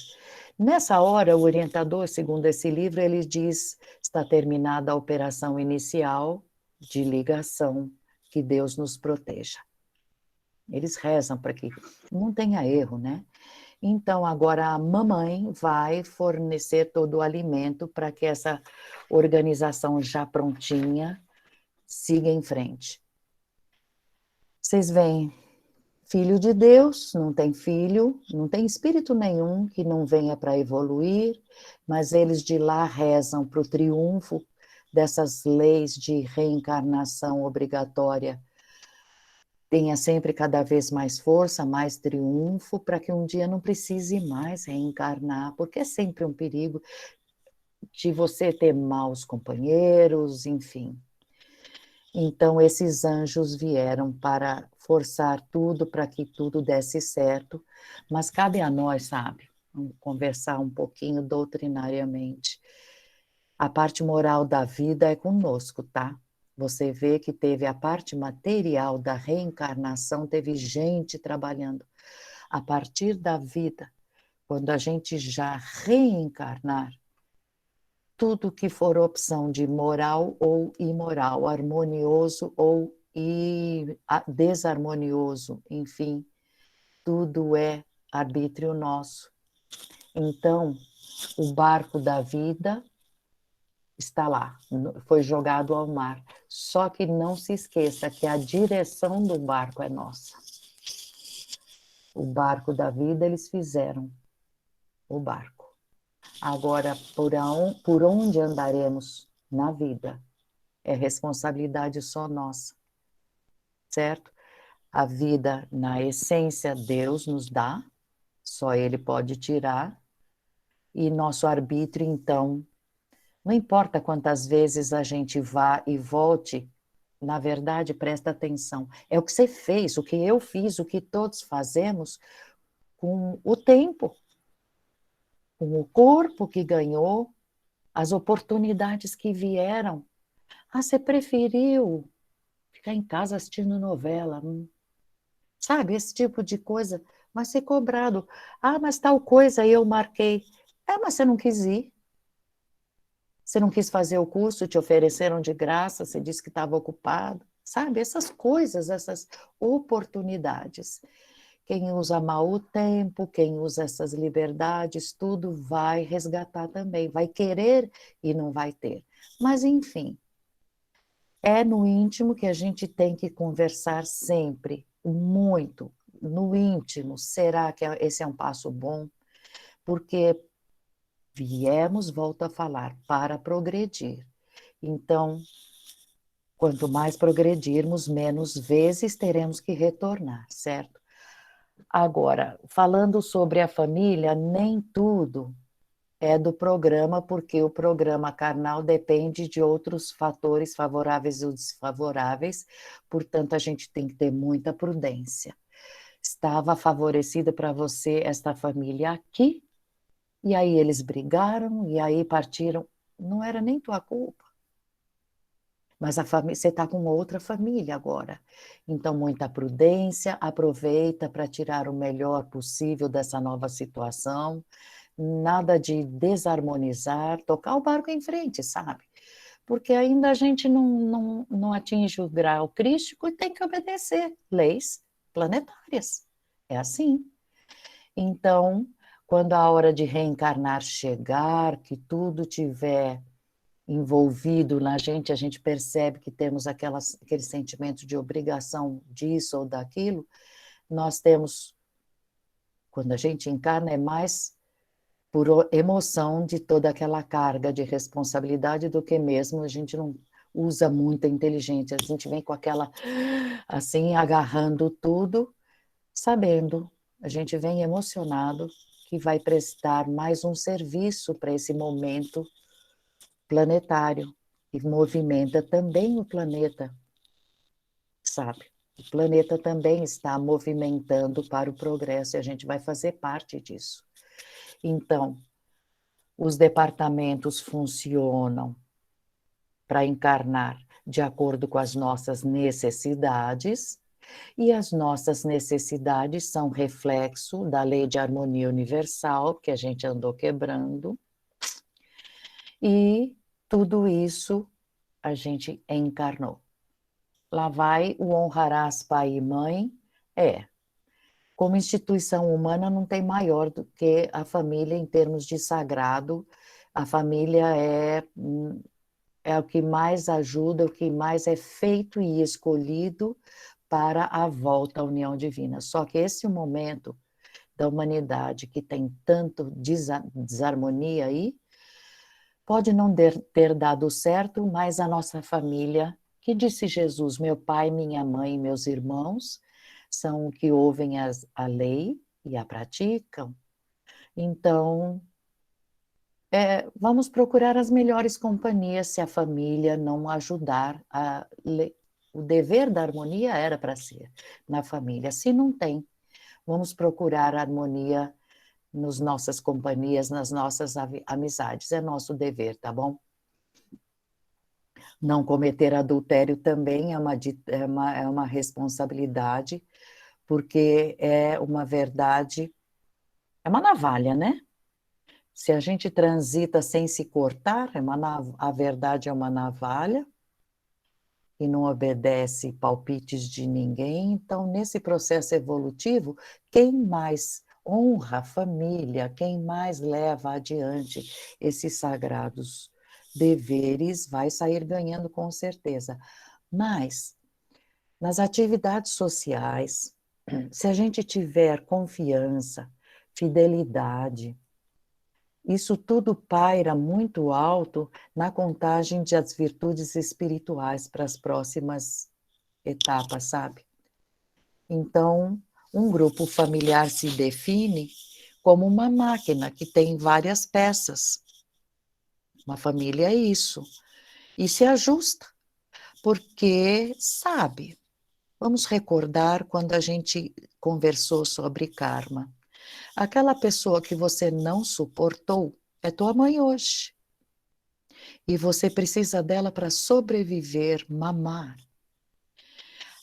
Nessa hora, o orientador, segundo esse livro, ele diz: está terminada a operação inicial de ligação, que Deus nos proteja. Eles rezam para que não tenha erro, né? Então, agora a mamãe vai fornecer todo o alimento para que essa organização já prontinha siga em frente. Vocês veem, filho de Deus, não tem filho, não tem espírito nenhum que não venha para evoluir, mas eles de lá rezam para o triunfo dessas leis de reencarnação obrigatória tenha sempre cada vez mais força, mais triunfo, para que um dia não precise mais reencarnar, porque é sempre um perigo de você ter maus companheiros, enfim. Então, esses anjos vieram para forçar tudo, para que tudo desse certo, mas cabe a nós, sabe, vamos conversar um pouquinho doutrinariamente. A parte moral da vida é conosco, tá? Você vê que teve a parte material da reencarnação, teve gente trabalhando. A partir da vida, quando a gente já reencarnar, tudo que for opção de moral ou imoral, harmonioso ou desarmonioso, enfim, tudo é arbítrio nosso. Então, o barco da vida está lá, foi jogado ao mar. Só que não se esqueça que a direção do barco é nossa. O barco da vida eles fizeram, o barco. Agora, por onde andaremos na vida é responsabilidade só nossa, certo? A vida, na essência, Deus nos dá, só Ele pode tirar, e nosso arbítrio, então, não importa quantas vezes a gente vá e volte, na verdade, presta atenção, é o que você fez, o que eu fiz, o que todos fazemos com o tempo, com o corpo que ganhou, as oportunidades que vieram. Ah, você preferiu ficar em casa assistindo novela, sabe? Esse tipo de coisa, mas ser cobrado. Ah, mas tal coisa eu marquei. É, mas você não quis ir. Você não quis fazer o curso, te ofereceram de graça, você disse que estava ocupado. Sabe? Essas coisas, essas oportunidades. Quem usa mal o tempo, quem usa essas liberdades, tudo vai resgatar também. Vai querer e não vai ter. Mas, enfim, é no íntimo que a gente tem que conversar sempre, muito, no íntimo. Será que esse é um passo bom? Porque viemos, volto a falar, para progredir. Então, quanto mais progredirmos, menos vezes teremos que retornar, certo? Agora, falando sobre a família, nem tudo é do programa, porque o programa carnal depende de outros fatores favoráveis ou desfavoráveis, portanto, a gente tem que ter muita prudência. Estava favorecida para você esta família aqui, e aí eles brigaram, e aí partiram. Não era nem tua culpa. Mas a família, você está com outra família agora. Então, muita prudência, aproveita para tirar o melhor possível dessa nova situação. Nada de desarmonizar, tocar o barco em frente, sabe? Porque ainda a gente não atinge o grau crístico e tem que obedecer leis planetárias. É assim. Então, quando a hora de reencarnar chegar, que tudo tiver envolvido na gente, a gente percebe que temos aquele sentimento de obrigação disso ou daquilo, nós temos, quando a gente encarna, é mais por emoção de toda aquela carga de responsabilidade do que mesmo a gente não usa muita inteligência, a gente vem com aquela, assim, agarrando tudo, sabendo, a gente vem emocionado que vai prestar mais um serviço para esse momento planetário, e movimenta também o planeta, sabe? O planeta também está movimentando para o progresso e a gente vai fazer parte disso. Então, os departamentos funcionam para encarnar de acordo com as nossas necessidades, e as nossas necessidades são reflexo da lei de harmonia universal que a gente andou quebrando, e tudo isso a gente encarnou. Lá vai o honrarás pai e mãe, como instituição humana não tem maior do que a família em termos de sagrado, a família é o que mais ajuda, o que mais é feito e escolhido para a volta à união divina. Só que esse momento da humanidade que tem tanto desarmonia aí, pode não ter dado certo, mas a nossa família, que disse Jesus, meu pai, minha mãe e meus irmãos, são o que ouvem a lei e a praticam. Então, vamos procurar as melhores companhias se a família não ajudar o dever da harmonia era para ser na família. Se não tem, vamos procurar harmonia nas nossas companhias, nas nossas amizades. É nosso dever, tá bom? Não cometer adultério também é uma responsabilidade, porque é uma verdade, é uma navalha, né? Se a gente transita sem se cortar, a verdade é uma navalha e não obedece palpites de ninguém. Então, nesse processo evolutivo, quem mais honra a família, quem mais leva adiante esses sagrados deveres, vai sair ganhando com certeza. Mas, nas atividades sociais, se a gente tiver confiança, fidelidade, isso tudo paira muito alto na contagem das virtudes espirituais para as próximas etapas, sabe? Então, um grupo familiar se define como uma máquina que tem várias peças. Uma família é isso. E se ajusta, porque, sabe, vamos recordar quando a gente conversou sobre karma. Aquela pessoa que você não suportou é tua mãe hoje. E você precisa dela para sobreviver, mamar.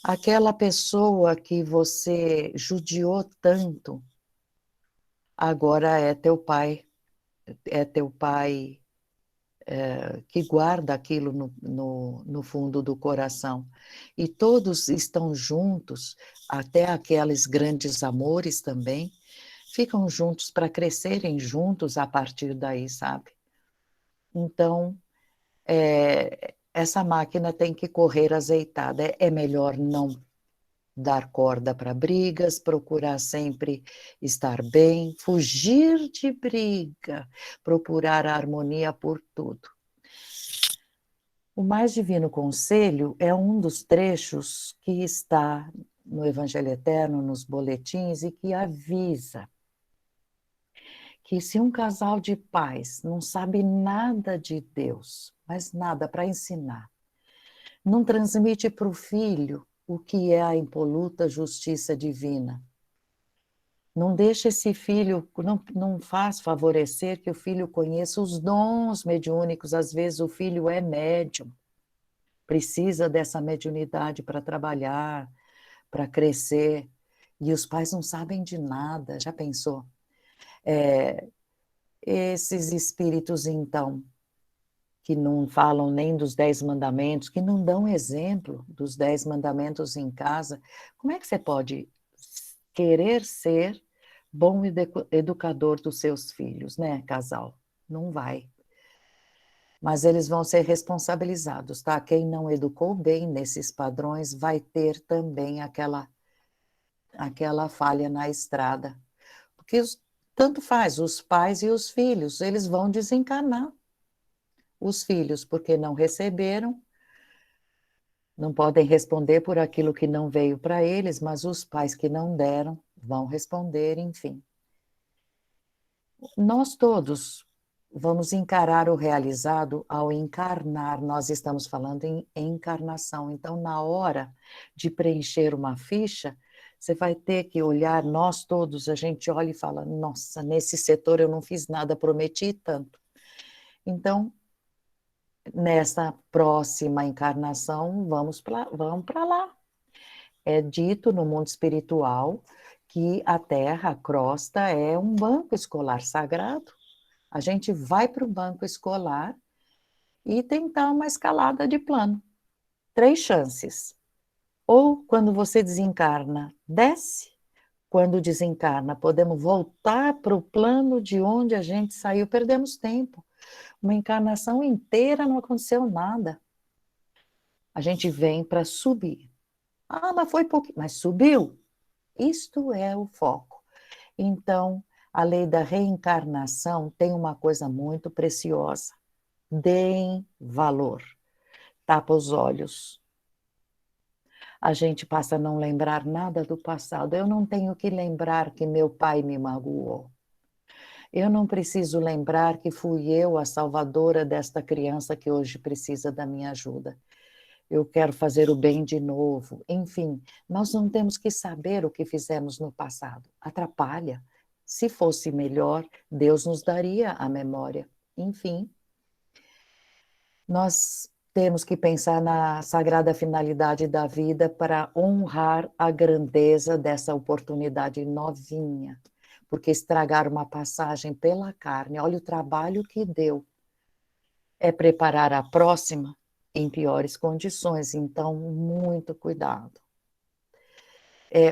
Aquela pessoa que você judiou tanto, agora é teu pai que guarda aquilo no fundo do coração. E todos estão juntos, até aqueles grandes amores também, ficam juntos para crescerem juntos a partir daí, sabe? Então, essa máquina tem que correr azeitada. É melhor não dar corda para brigas, procurar sempre estar bem, fugir de briga, procurar a harmonia por tudo. O Mais Divino Conselho é um dos trechos que está no Evangelho Eterno, nos boletins, e que avisa que se um casal de pais não sabe nada de Deus, mas nada para ensinar, não transmite para o filho o que é a impoluta justiça divina, não deixa esse filho, não faz favorecer que o filho conheça os dons mediúnicos, às vezes o filho é médium, precisa dessa mediunidade para trabalhar, para crescer, e os pais não sabem de nada, já pensou? Esses espíritos, então, que não falam nem dos 10 mandamentos, que não dão exemplo dos 10 mandamentos em casa, como é que você pode querer ser bom educador dos seus filhos, né, casal? Não vai. Mas eles vão ser responsabilizados, tá? Quem não educou bem nesses padrões vai ter também aquela falha na estrada. Porque tanto faz, os pais e os filhos, eles vão desencarnar. Os filhos, porque não receberam, não podem responder por aquilo que não veio para eles, mas os pais que não deram vão responder, enfim. Nós todos vamos encarar o realizado ao encarnar, nós estamos falando em encarnação, então na hora de preencher uma ficha, você vai ter que olhar, nós todos, a gente olha e fala, nossa, nesse setor eu não fiz nada, prometi tanto. Então, nessa próxima encarnação, vamos para lá. É dito no mundo espiritual que a Terra, a crosta, é um banco escolar sagrado. A gente vai para o banco escolar e tentar uma escalada de plano. 3 chances. Ou quando você desencarna, desce. Quando desencarna, podemos voltar para o plano de onde a gente saiu. Perdemos tempo. Uma encarnação inteira não aconteceu nada. A gente vem para subir. Ah, mas foi pouquinho. Mas subiu. Isto é o foco. Então, a lei da reencarnação tem uma coisa muito preciosa. Deem valor. Tapa os olhos. A gente passa a não lembrar nada do passado. Eu não tenho que lembrar que meu pai me magoou. Eu não preciso lembrar que fui eu a salvadora desta criança que hoje precisa da minha ajuda. Eu quero fazer o bem de novo. Enfim, nós não temos que saber o que fizemos no passado. Atrapalha. Se fosse melhor, Deus nos daria a memória. Enfim, nós temos que pensar na sagrada finalidade da vida para honrar a grandeza dessa oportunidade novinha. Porque estragar uma passagem pela carne, olha o trabalho que deu, é preparar a próxima em piores condições. Então, muito cuidado.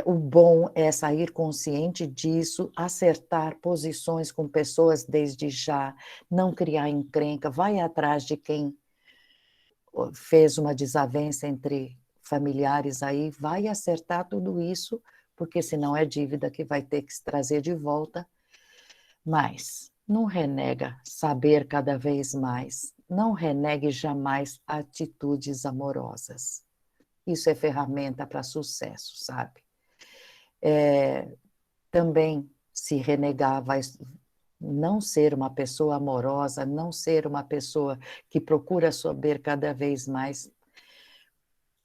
O bom é sair consciente disso, acertar posições com pessoas desde já, não criar encrenca, vai atrás de quem fez uma desavença entre familiares aí, vai acertar tudo isso, porque senão é dívida que vai ter que se trazer de volta. Mas não renega saber cada vez mais, não renegue jamais atitudes amorosas. Isso é ferramenta para sucesso, sabe? Também se renegar vai não ser uma pessoa amorosa, não ser uma pessoa que procura saber cada vez mais,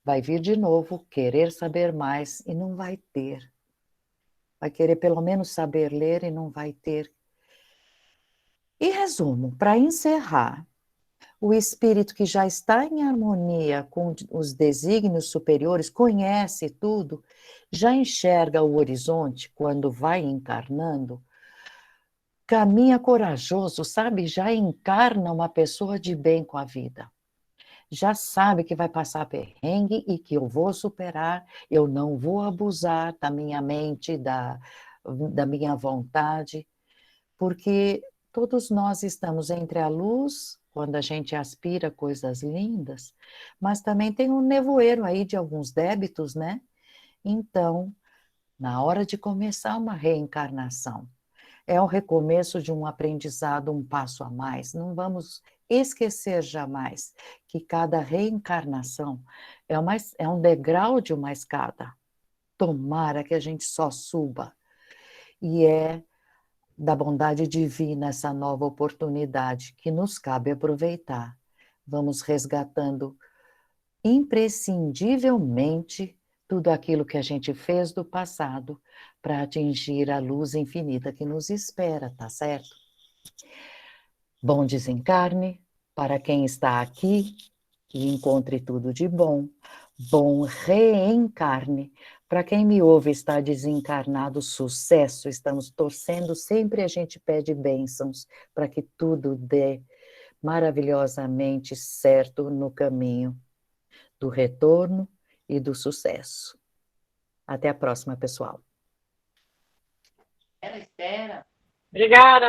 vai vir de novo querer saber mais e não vai ter. Vai querer pelo menos saber ler e não vai ter. E resumo, para encerrar, o espírito que já está em harmonia com os desígnios superiores, conhece tudo, já enxerga o horizonte quando vai encarnando, caminha corajoso, sabe? Já encarna uma pessoa de bem com a vida. Já sabe que vai passar perrengue e que eu vou superar, eu não vou abusar da minha mente, da minha vontade, porque todos nós estamos entre a luz, quando a gente aspira coisas lindas, mas também tem um nevoeiro aí de alguns débitos, né? Então, na hora de começar uma reencarnação, é o recomeço de um aprendizado, um passo a mais. Não vamos esquecer jamais que cada reencarnação é um degrau de uma escada. Tomara que a gente só suba. E é da bondade divina essa nova oportunidade que nos cabe aproveitar. Vamos resgatando imprescindivelmente tudo aquilo que a gente fez do passado para atingir a luz infinita que nos espera, tá certo? Bom desencarne para quem está aqui e encontre tudo de bom. Bom reencarne para quem me ouve está desencarnado, sucesso. Estamos torcendo, sempre a gente pede bênçãos para que tudo dê maravilhosamente certo no caminho do retorno e do sucesso. Até a próxima, pessoal. Obrigada,